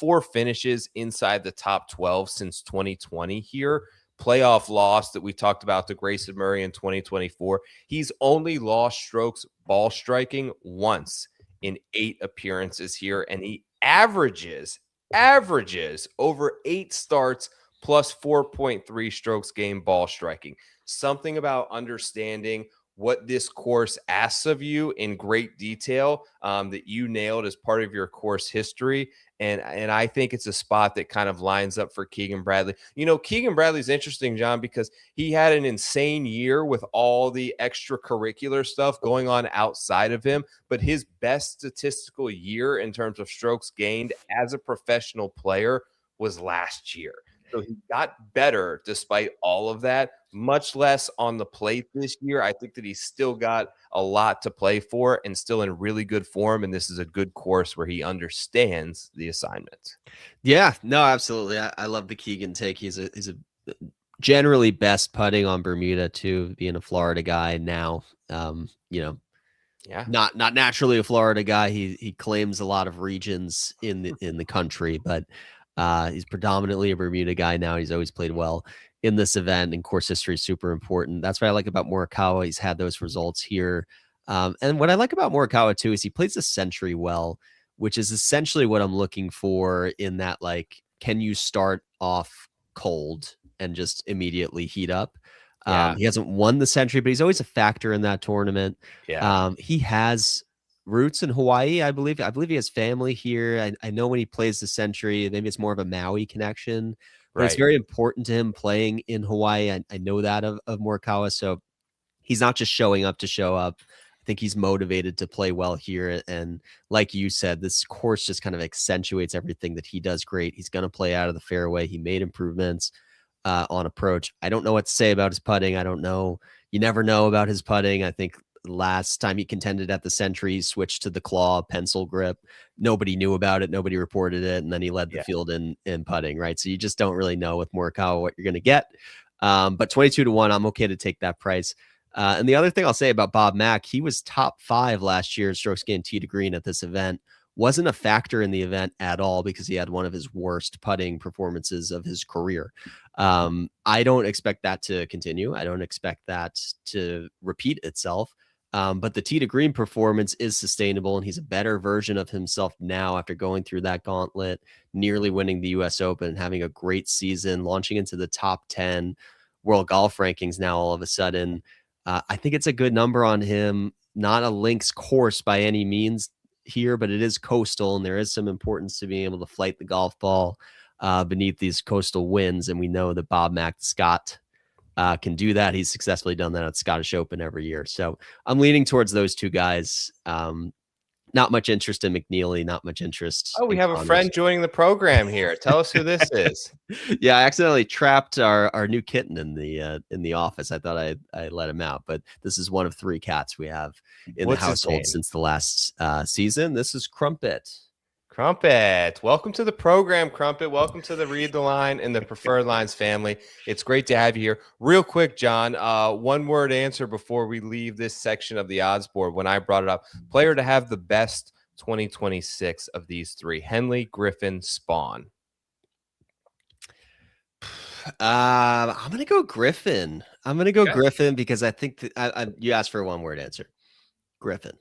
4 finishes inside the top 12 since 2020 here. Playoff loss that we talked about to Grayson Murray in 2024. He's only lost strokes ball striking once in 8 appearances here, and he averages over 8 starts plus 4.3 strokes game ball striking. Something about understanding what this course asks of you in great detail that you nailed as part of your course history. And I think it's a spot that kind of lines up for Keegan Bradley. You know, Keegan Bradley's interesting, John, because he had an insane year with all the extracurricular stuff going on outside of him. But his best statistical year in terms of strokes gained as a professional player was last year. So he got better despite all of that, much less on the plate this year. I think that he's still got a lot to play for and still in really good form. And this is a good course where he understands the assignment. Yeah, no, absolutely. I love the Keegan take. He's a generally best putting on Bermuda too, being a Florida guy now. Yeah. Not naturally a Florida guy. He claims a lot of regions in the country, but he's predominantly a Bermuda guy now. He's always played well in this event, and course history is super important. That's what I like about Morikawa. He's had those results here. And what I like about Morikawa too is he plays the Century well, which is essentially what I'm looking for in that, like, can you start off cold and just immediately heat up? Yeah. He hasn't won the Century, but he's always a factor in that tournament. Yeah. He has roots in Hawaii, I believe. I believe he has family here. I know when he plays the Century, maybe it's more of a Maui connection, but it's Right. very important to him playing in Hawaii. I know that of Morikawa. So he's not just showing up to show up. I think he's motivated to play well here. And like you said, this course just kind of accentuates everything that he does great. He's going to play out of the fairway. He made improvements on approach. I don't know what to say about his putting. I don't know. You never know about his putting. I think last time he contended at the Century, he switched to the claw pencil grip. Nobody knew about it. Nobody reported it. And then he led the field in putting, right? So you just don't really know with Morikawa what you're going to get. But 22-1, I'm okay to take that price. And the other thing I'll say about Bob Mack, he was top 5 last year in strokes gained tee to green at this event. Wasn't a factor in the event at all because he had one of his worst putting performances of his career. I don't expect that to continue. I don't expect that to repeat itself. But the tee to green performance is sustainable, and he's a better version of himself now after going through that gauntlet, nearly winning the US Open and having a great season, launching into the top 10 world golf rankings now all of a sudden. I think it's a good number on him. Not a links course by any means here, but it is coastal, and there is some importance to being able to flight the golf ball beneath these coastal winds. And we know that Bob Mack, Scott, can do that. He's successfully done that at Scottish Open every year. So I'm leaning towards those two guys. not much interest in McNeely, not much interest Oh, we in have a Connors. friend joining the program here. Tell us who this is. Yeah, I accidentally trapped our new kitten in the office. I thought I let him out, but this is one of 3 cats we have in What's the his household name? since the last season. This is Crumpet. Crumpet, welcome to the program, Crumpet. Welcome to the Read the Line and the Preferred Lines family. It's great to have you here. Real quick, John, one word answer before we leave this section of the odds board. When I brought it up, player to have the best 2026 of these 3: Henley, Griffin, Spawn. I'm gonna go Griffin. I'm gonna go Griffin because I think that you asked for a one-word answer. Griffin.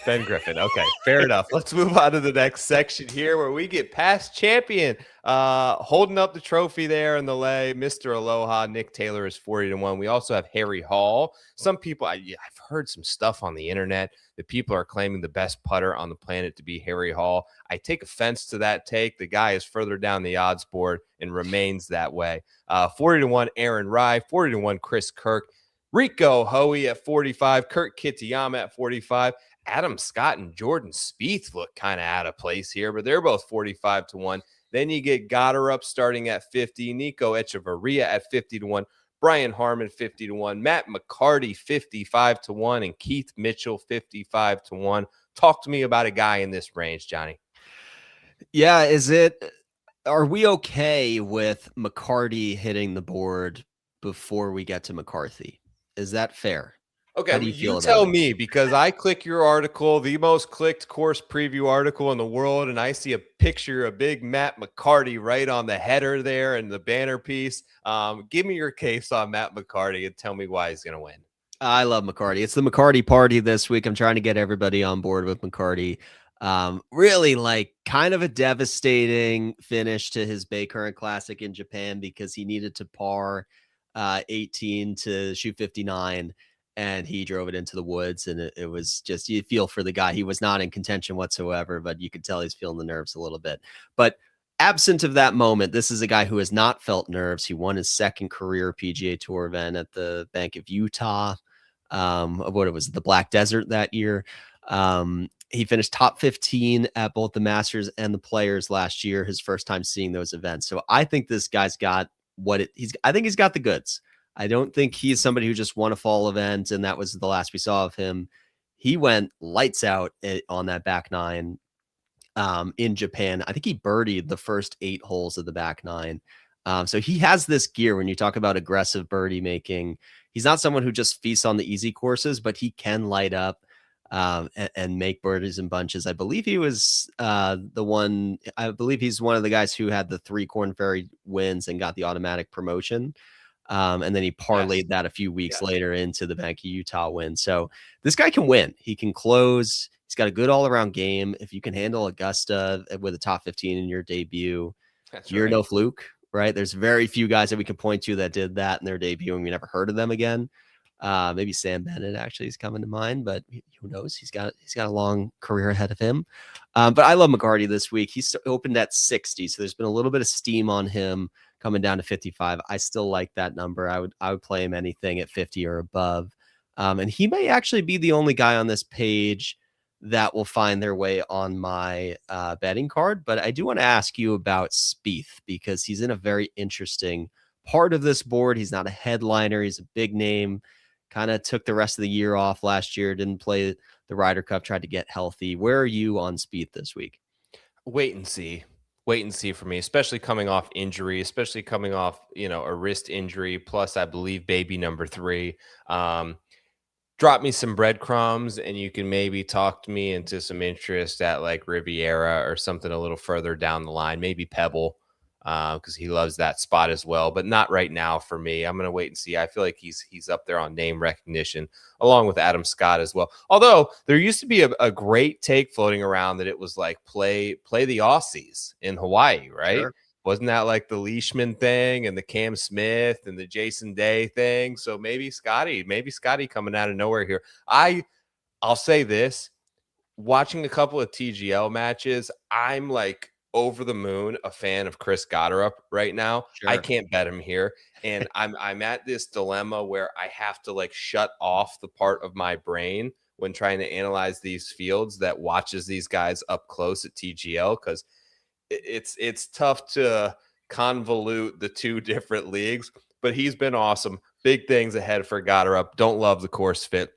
Ben Griffin. Okay, fair enough. Let's move on to the next section here where we get past champion holding up the trophy there in the lay. Mr. Aloha, Nick Taylor is 40-1. We also have Harry Hall. Some people, I've heard some stuff on the internet that people are claiming the best putter on the planet to be Harry Hall. I take offense to that take. The guy is further down the odds board and remains that way. 40-1, Aaron Rye. 40-1, Chris Kirk. Rico Hoey at 45. Kurt Kitayama at 45. Adam Scott and Jordan Spieth look kind of out of place here, but they're both 45-1. Then you get Goddard starting at 50, Nico Echeverria at 50-1, Brian Harmon 50-1, Matt McCarty 55-1, and Keith Mitchell 55-1. Talk to me about a guy in this range, Johnny. Yeah, are we okay with McCarty hitting the board before we get to McCarthy? Is that fair? Okay, you tell me, because I click your article, the most clicked course preview article in the world, and I see a picture of big Matt McCarty right on the header there and the banner piece. Give me your case on Matt McCarty and tell me why he's going to win. I love McCarty. It's the McCarty party this week. I'm trying to get everybody on board with McCarty. Really like kind of a devastating finish to his Bay Current Classic in Japan because he needed to par 18 to shoot 59. And he drove it into the woods, and it was just, you feel for the guy. He was not in contention whatsoever, but you could tell he's feeling the nerves a little bit. But absent of that moment, this is a guy who has not felt nerves. He won his 2nd career PGA Tour event at the Bank of Utah, of what it was, the Black Desert that year. He finished top 15 at both the Masters and the Players last year, his first time seeing those events. So I think this guy's got I think he's got the goods. I don't think he's somebody who just won a fall event and that was the last we saw of him. He went lights out on that back 9 in Japan. I think he birdied the first 8 holes of the back 9. So he has this gear when you talk about aggressive birdie making. He's not someone who just feasts on the easy courses, but he can light up and make birdies in bunches. I believe he was I believe he's one of the guys who had the 3 Korn Ferry wins and got the automatic promotion. And then he parlayed that a few weeks later into the Bank of Utah win. So this guy can win. He can close. He's got a good all-around game. If you can handle Augusta with a top 15 in your debut, you're no fluke, right? There's very few guys that we can point to that did that in their debut and we never heard of them again. Maybe Sam Bennett actually is coming to mind, but who knows? He's got a long career ahead of him. But I love McCarty this week. He's opened at 60, so there's been a little bit of steam on him coming down to 55. I still like that number. I would play him anything at 50 or above. And he may actually be the only guy on this page that will find their way on my betting card. But I do want to ask you about Spieth because he's in a very interesting part of this board. He's not a headliner. He's a big name. Kind of took the rest of the year off last year. Didn't play the Ryder Cup. Tried to get healthy. Where are you on Spieth this week? Wait and see for me, especially coming off injury, especially coming off, a wrist injury, plus I believe baby number 3. Drop me some breadcrumbs and you can maybe talk me into some interest at like Riviera or something a little further down the line, maybe Pebble, because he loves that spot as well, but not right now for me. I'm going to wait and see. I feel like he's up there on name recognition along with Adam Scott as well. Although there used to be a great take floating around that it was like play the Aussies in Hawaii, right? Sure. Wasn't that like the Leishman thing and the Cam Smith and the Jason Day thing? So maybe Scotty coming out of nowhere here. I'll say this, watching a couple of TGL matches, I'm like over the moon a fan of Chris Goddard right now. Sure. I can't bet him here. And I'm at this dilemma where I have to like shut off the part of my brain when trying to analyze these fields that watches these guys up close at TGL, because it's tough to convolute the two different leagues. But he's been awesome. Big things ahead for Goddard. Don't love the course fit.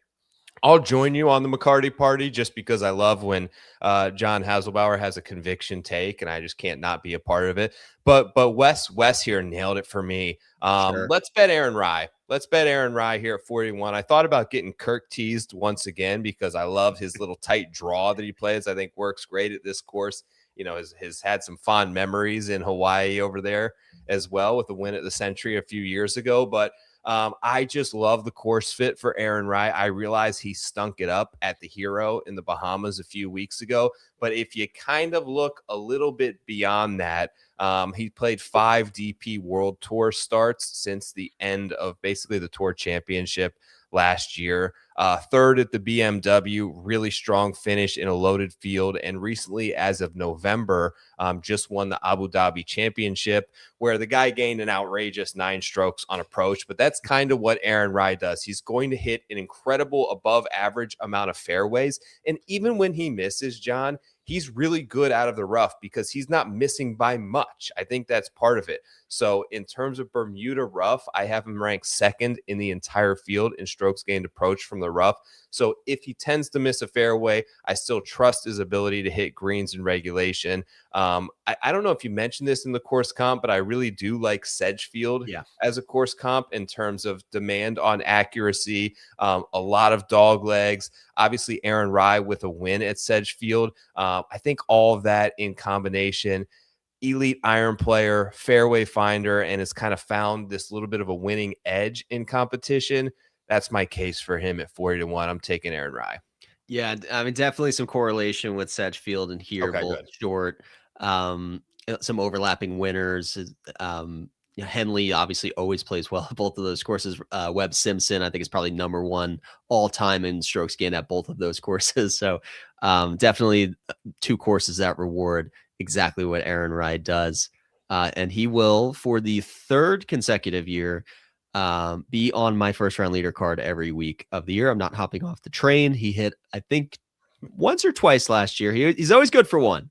I'll join you on the McCarty party just because I love when John Hasselbauer has a conviction take, and I just can't not be a part of it. But Wes here nailed it for me. Sure. Let's bet Aaron Rai. Let's bet Aaron Rai here at 41. I thought about getting Kirk teased once again because I love his little tight draw that he plays. I think works great at this course. You know, has had some fond memories in Hawaii over there as well with the win at the Century a few years ago. But I just love the course fit for Aaron Rai. I realize he stunk it up at the Hero in the Bahamas a few weeks ago. But if you kind of look a little bit beyond that, he played 5 DP World Tour starts since the end of basically the Tour Championship last year. Third at the BMW, really strong finish in a loaded field. And recently, as of November, just won the Abu Dhabi Championship, where the guy gained an outrageous 9 strokes on approach. But that's kind of what Aaron Rai does. He's going to hit an incredible above average amount of fairways. And even when he misses, John, he's really good out of the rough because he's not missing by much. I think that's part of it. So in terms of Bermuda rough, I have him ranked second in the entire field in strokes gained approach from the rough. So if he tends to miss a fairway, I still trust his ability to hit greens in regulation. I don't know if you mentioned this in the course comp, but I really do like Sedgefield as a course comp in terms of demand on accuracy, a lot of dog legs. Obviously, Aaron Rai with a win at Sedgefield. I think all of that in combination, elite iron player, fairway finder, and has kind of found this little bit of a winning edge in competition. That's my case for him at 40-1. I'm taking Aaron Rai. Yeah, I mean, definitely some correlation with Sedgefield and here, Okay, both good. short, some overlapping winners. Henley obviously always plays well at both of those courses. Webb Simpson, I think, is probably number 1 all time in strokes gained at both of those courses. So definitely 2 courses that reward exactly what Aaron Rai does. And he will, for the 3rd consecutive year, be on my first round leader card every week of the year. I'm not hopping off the train. He hit, I think, once or twice last year. He's always good for one.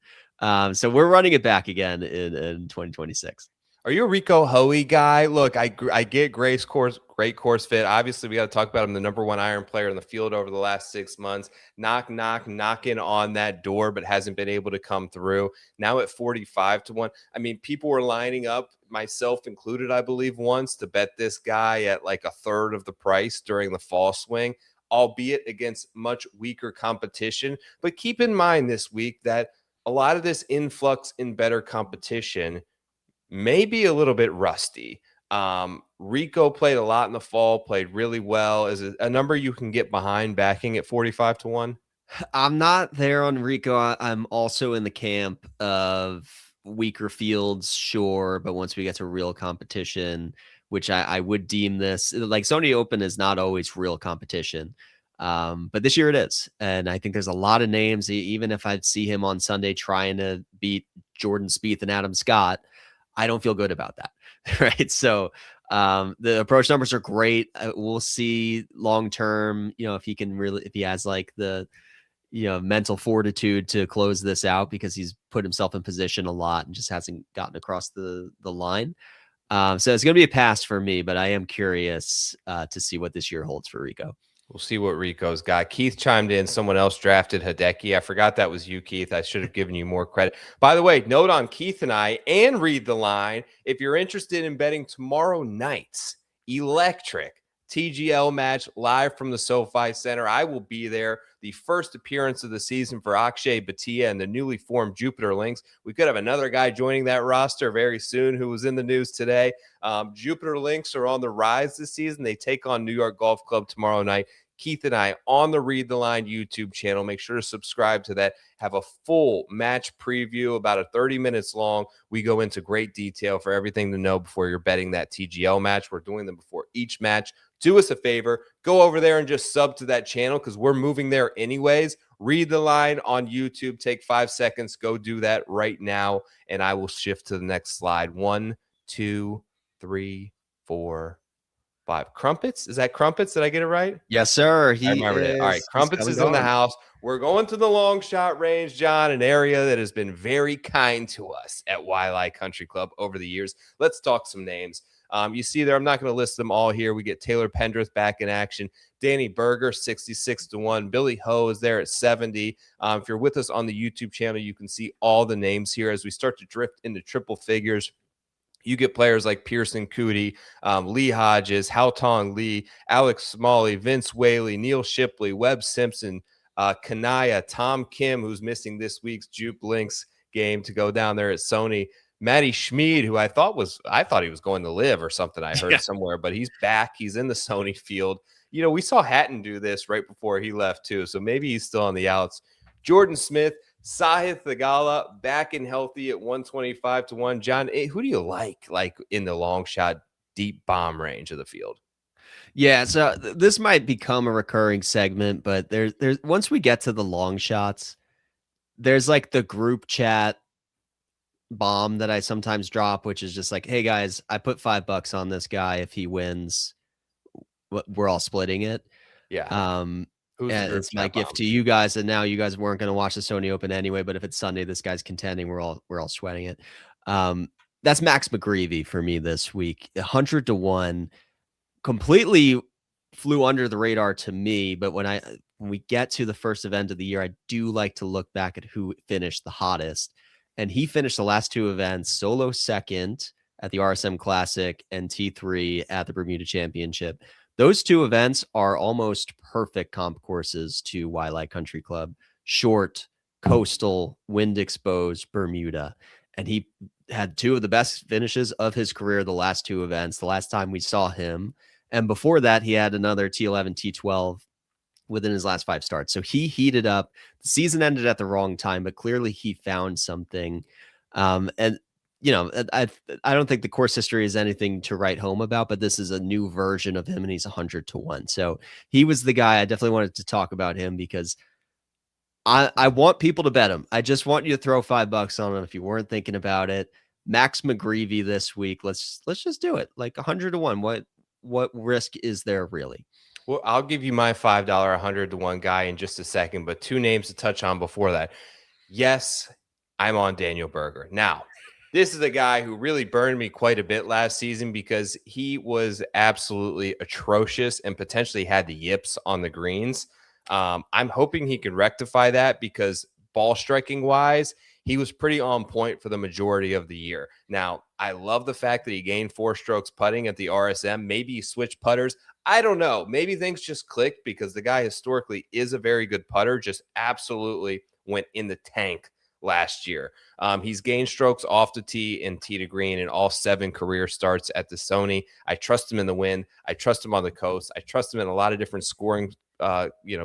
So we're running it back again in 2026. Are you a Rico Hoey guy? Look, I get great course fit. Obviously, we got to talk about him, the number 1 iron player in the field over the last 6 months. Knocking on that door, but hasn't been able to come through. Now at 45-1. I mean, people were lining up, myself included, I believe, once to bet this guy at like a third of the price during the fall swing, albeit against much weaker competition. But keep in mind this week that a lot of this influx in better competition maybe a little bit rusty. Rico played a lot in the fall, played really well. Is it a number you can get behind backing at 45-1? I'm not there on Rico. I'm also in the camp of weaker fields, sure, but once we get to real competition, which I would deem this, like Sony Open is not always real competition. But this year it is. And I think there's a lot of names, even if I'd see him on Sunday trying to beat Jordan Spieth and Adam Scott, I don't feel good about that. Right. So the approach numbers are great. We'll see long term, if he can really, if he has like the, mental fortitude to close this out, because he's put himself in position a lot and just hasn't gotten across the line. So it's going to be a pass for me, but I am curious to see what this year holds for Rico. We'll see what Rico's got. Keith chimed in. Someone else drafted Hideki. I forgot that was you, Keith. I should have given you more credit. By the way, note on Keith and I, and Read the Line, if you're interested in betting tomorrow night's electric TGL match live from the SoFi Center, I will be there. The first appearance of the season for Akshay Bhatia and the newly formed Jupiter Lynx. We could have another guy joining that roster very soon who was in the news today. Jupiter Lynx are on the rise this season. They take on New York Golf Club tomorrow night. Keith and I on the Read the Line YouTube channel. Make sure to subscribe to that. Have a full match preview, about 30 minutes long. We go into great detail for everything to know before you're betting that TGL match. We're doing them before each match. Do us a favor. Go over there and just sub to that channel because we're moving there anyways. Read the Line on YouTube. Take 5 seconds. Go do that right now. And I will shift to the next slide. 1, 2, 3, 4, 5. Crumpets? Is that Crumpets? Did I get it right? Yes, sir. I remember it. All right, He's Crumpets come is and in the gone. house. We're going to the long shot range, John, an area that has been very kind to us at Waialae Country Club over the years. Let's talk some names. You see there, I'm not going to list them all here. We get Taylor Pendrith back in action. Danny Berger, 66-1. Billy Ho is there at 70. If you're with us on the YouTube channel, you can see all the names here as we start to drift into triple figures. You get players like Pearson Cootie, Lee Hodges, Haotong Lee, Alex Smalley, Vince Whaley, Neil Shipley, Webb Simpson, Kanaya, Tom Kim, who's missing this week's Juke Links game to go down there at Sony. Matty Schmid, who I thought he was going to LIV or something. I heard somewhere, but he's back. He's in the Sony field. You know, we saw Hatton do this right before he left too, so maybe he's still on the outs. Jordan Smith, Sahith Thagala back and healthy at 125-1. John, who do you like in the long shot deep bomb range of the field? Yeah, so this might become a recurring segment, but there's once we get to the long shots, there's like the group chat bomb that I sometimes drop, which is just like, hey guys, I put $5 on this guy. If he wins, we're all splitting it. Yeah. And it's my gift to you guys. And now you guys weren't going to watch the Sony Open anyway, but if it's Sunday, this guy's contending. We're all sweating it. That's Max McGreevy for me this week. 100-1, completely flew under the radar to me. But when we get to the first event of the year, I do like to look back at who finished the hottest. And he finished the last two events solo second at the RSM Classic and T3 at the Bermuda Championship. Those two events are almost perfect comp courses to Waialae Country Club. Short, coastal, wind exposed, Bermuda. And he had two of the best finishes of his career the last two events, the last time we saw him. And before that, he had another T11, T12 within his last 5 starts. So he heated up. The season ended at the wrong time, but clearly he found something. And you know, I don't think the course history is anything to write home about, but this is a new version of him, and he's 100-1. So he was the guy I definitely wanted to talk about him because I want people to bet him. I just want you to throw $5 on him if you weren't thinking about it. Max McGreevy this week. Let's just do it. Like 100-1. What risk is there really? Well, I'll give you my $5 100-1 guy in just a second, but 2 names to touch on before that. Yes, I'm on Daniel Berger. Now, this is a guy who really burned me quite a bit last season because he was absolutely atrocious and potentially had the yips on the greens. I'm hoping he can rectify that because ball striking wise, he was pretty on point for the majority of the year. Now, I love the fact that he gained 4 strokes putting at the RSM. Maybe he switched putters. I don't know. Maybe things just clicked because the guy historically is a very good putter, just absolutely went in the tank last year. He's gained strokes off the tee and tee to green in all 7 career starts at the Sony. I trust him in the wind. I trust him on the coast. I trust him in a lot of different scoring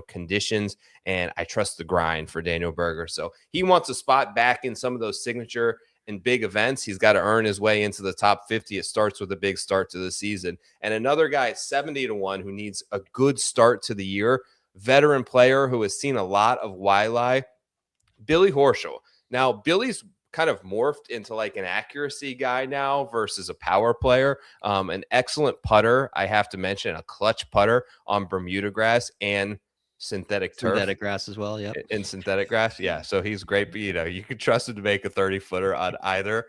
conditions, and I trust the grind for Daniel Berger. So he wants a spot back in some of those signature and big events. He's got to earn his way into the top 50. It starts with a big start to the season. And another guy at 70-1 who needs a good start to the year, veteran player who has seen a lot of Waialae, Billy Horschel. Now, Billy's kind of morphed into like an accuracy guy now versus a power player. An excellent putter, I have to mention, a clutch putter on Bermuda grass and synthetic turf. Synthetic grass as well, yeah. In synthetic grass, yeah. So he's great, but you can trust him to make a 30-footer on either.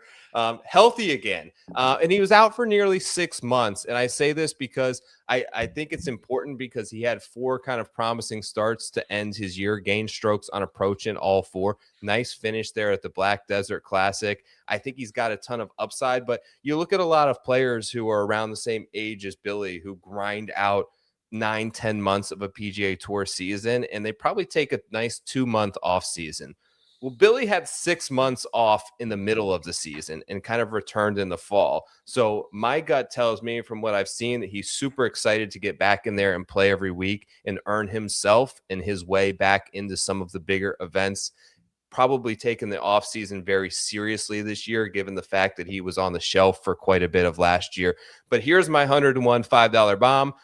Healthy again. And he was out for nearly 6 months. And I say this because I think it's important because he had 4 kind of promising starts to end his year, gained strokes on approach in all 4. Nice finish there at the Black Desert Classic. I think he's got a ton of upside, but you look at a lot of players who are around the same age as Billy who grind out 9-10 months of a PGA Tour season, and they probably take a nice 2-month off season. Well, Billy had 6 months off in the middle of the season and kind of returned in the fall. So my gut tells me from what I've seen that he's super excited to get back in there and play every week and earn himself and his way back into some of the bigger events. Probably taking the offseason very seriously this year, given the fact that he was on the shelf for quite a bit of last year. But here's my 101 $5 bomb.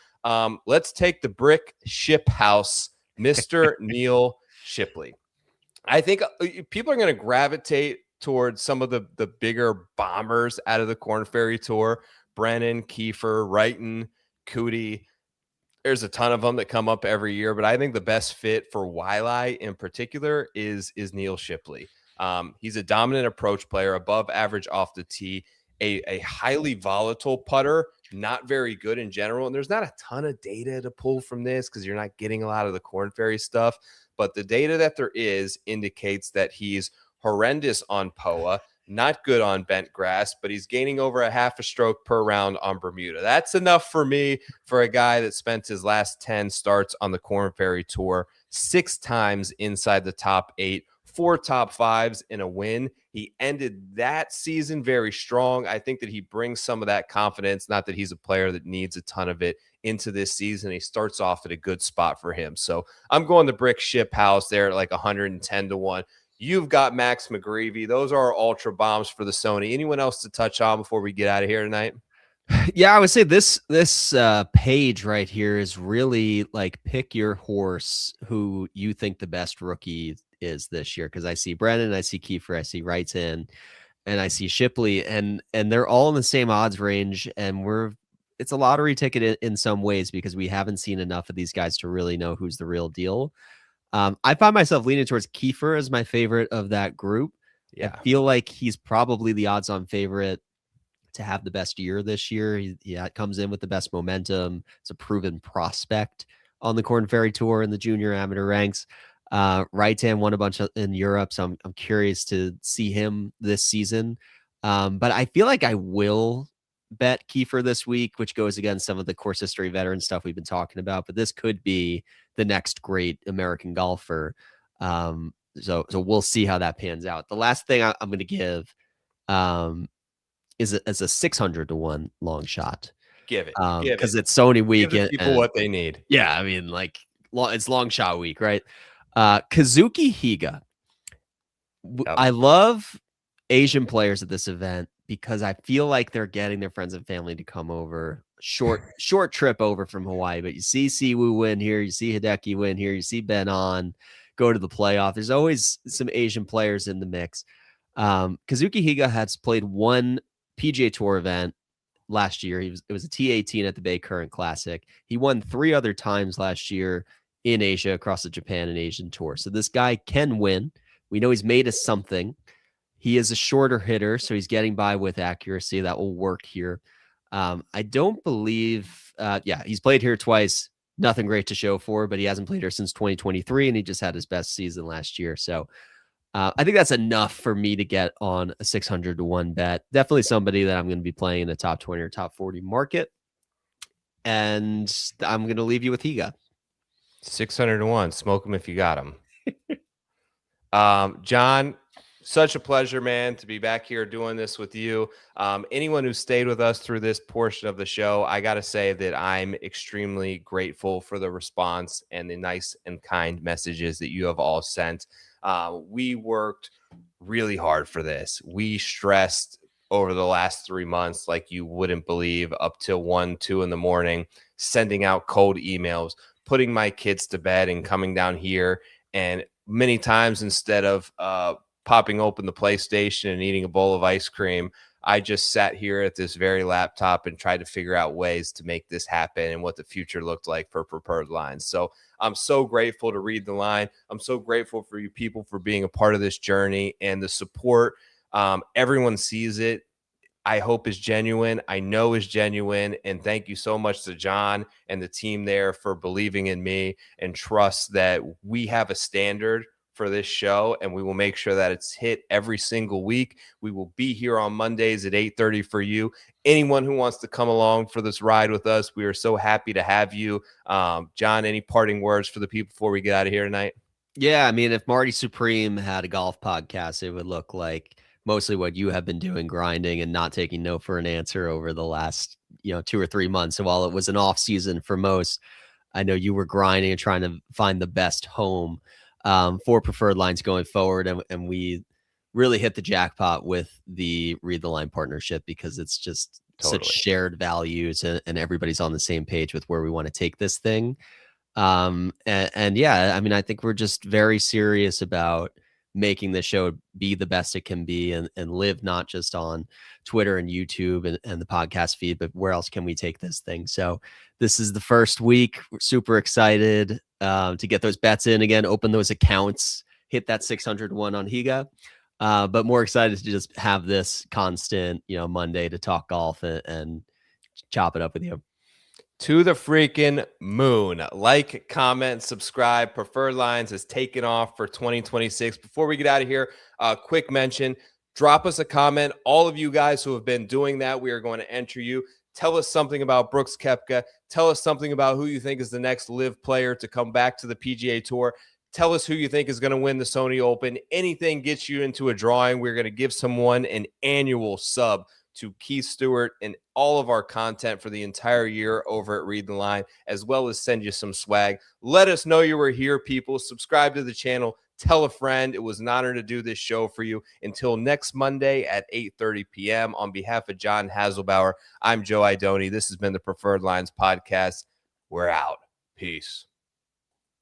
Let's take the brick ship house, Mr. Neil Shipley. I think people are going to gravitate towards some of the bigger bombers out of the Korn Ferry Tour. Brennan, Kiefer, Wrighton, Cootie. There's a ton of them that come up every year, but I think the best fit for Waialae in particular is Neil Shipley. He's a dominant approach player, above average off the tee, a highly volatile putter, not very good in general. And there's not a ton of data to pull from this because you're not getting a lot of the Korn Ferry stuff. But the data that there is indicates that he's horrendous on POA, not good on bent grass, but he's gaining over a half a stroke per round on Bermuda. That's enough for me for a guy that spent his last 10 starts on the Korn Ferry Tour, 6 times inside the top 8, 4 top 5s in a win. He ended that season very strong. I think that he brings some of that confidence, not that he's a player that needs a ton of it, into this season. He starts off at a good spot for him. So I'm going the Brick Ship House there at like 110 to 1. You've got Max McGreevy. Those are our ultra bombs for the Sony. Anyone else to touch on before we get out of here tonight? Yeah, I would say this page right here is really like pick your horse who you think the best rookie is this year. Because I see Brennan, I see Kiefer, I see Wrighton, and I see Shipley, and they're all in the same odds range. And it's a lottery ticket in some ways because we haven't seen enough of these guys to really know who's the real deal. I find myself leaning towards Kiefer as my favorite of that group. Yeah. I feel like he's probably the odds-on favorite to have the best year this year. He comes in with the best momentum. It's a proven prospect on the Korn Ferry Tour in the junior amateur ranks. Wrighton won a bunch in Europe, so I'm curious to see him this season. But I feel like I will bet Kiefer this week, which goes against some of the course history veteran stuff we've been talking about. But this could be the next great American golfer. So we'll see how that pans out. The last thing I'm going to give is a 600 to 1 long shot. Give it because it's Sony week. Give the people what they need. Yeah, I mean, like it's long shot week, right? Kazuki Higa. Yep. I love Asian players at this event because I feel like they're getting their friends and family to come over. Short trip over from Hawaii, but you see Siwoo win here, you see Hideki win here, you see Ben On go to the playoff. There's always some Asian players in the mix. Kazuki Higa has played one PGA Tour event last year. It was a T18 at the Bay Current Classic. He won 3 other times last year in Asia across the Japan and Asian Tour. So this guy can win. We know he's made us something. He is a shorter hitter, so he's getting by with accuracy. That will work here. I don't believe, he's played here twice. Nothing great to show for, but he hasn't played here since 2023, and he just had his best season last year. So I think that's enough for me to get on a 600 to 1 bet. Definitely somebody that I'm going to be playing in the top 20 or top 40 market. And I'm going to leave you with Higa. 600 to 1. Smoke him if you got him. John, such a pleasure, man, to be back here doing this with you. Anyone who stayed with us through this portion of the show, I got to say that I'm extremely grateful for the response and the nice and kind messages that you have all sent. We worked really hard for this. We stressed over the last 3 months like you wouldn't believe, up till 1, 2 in the morning, sending out cold emails, putting my kids to bed and coming down here. And many times, instead of popping open the PlayStation and eating a bowl of ice cream, I just sat here at this very laptop and tried to figure out ways to make this happen and what the future looked like for Preferred Lines. So I'm so grateful to read the line. I'm so grateful for you people for being a part of this journey and the support. Everyone sees it. I hope is genuine. I know is genuine. And thank you so much to John and the team there for believing in me and trust that we have a standard for this show, and we will make sure that it's hit every single week. We will be here on Mondays at 8:30 for you. Anyone who wants to come along for this ride with us, we are so happy to have you. John, any parting words for the people before we get out of here tonight? Yeah, I mean, if Marty Supreme had a golf podcast, it would look like mostly what you have been doing, grinding and not taking no for an answer over the last 2 or 3 months. So while it was an off season for most, I know you were grinding and trying to find the best home for Preferred Lines going forward. And we really hit the jackpot with the Read the Line partnership because it's just such shared values and everybody's on the same page with where we want to take this thing. And yeah, I mean, I think we're just very serious about making this show be the best it can be and live not just on Twitter and YouTube and the podcast feed, but where else can we take this thing? So this is the first week. We're super excited to get those bets in again, open those accounts, hit that 601 on Higa. But more excited to just have this constant, Monday to talk golf and chop it up with you. To the freaking moon. Like, comment, subscribe. Preferred Lines has taken off for 2026. Before we get out of here, quick mention, drop us a comment. All of you guys who have been doing that, we are going to enter you. Tell us something about Brooks Koepka. Tell us something about who you think is the next LIV player to come back to the PGA Tour. Tell us who you think is going to win the Sony Open. Anything gets you into a drawing. We're going to give someone an annual sub to Keith Stewart and all of our content for the entire year over at Read the Line, as well as send you some swag. Let us know you were here, people. Subscribe to the channel. Tell a friend. It was an honor to do this show for you. Until next Monday at 8:30 p.m. On behalf of John Hazelbauer, I'm Joe Idoni. This has been the Preferred Lines Podcast. We're out. Peace.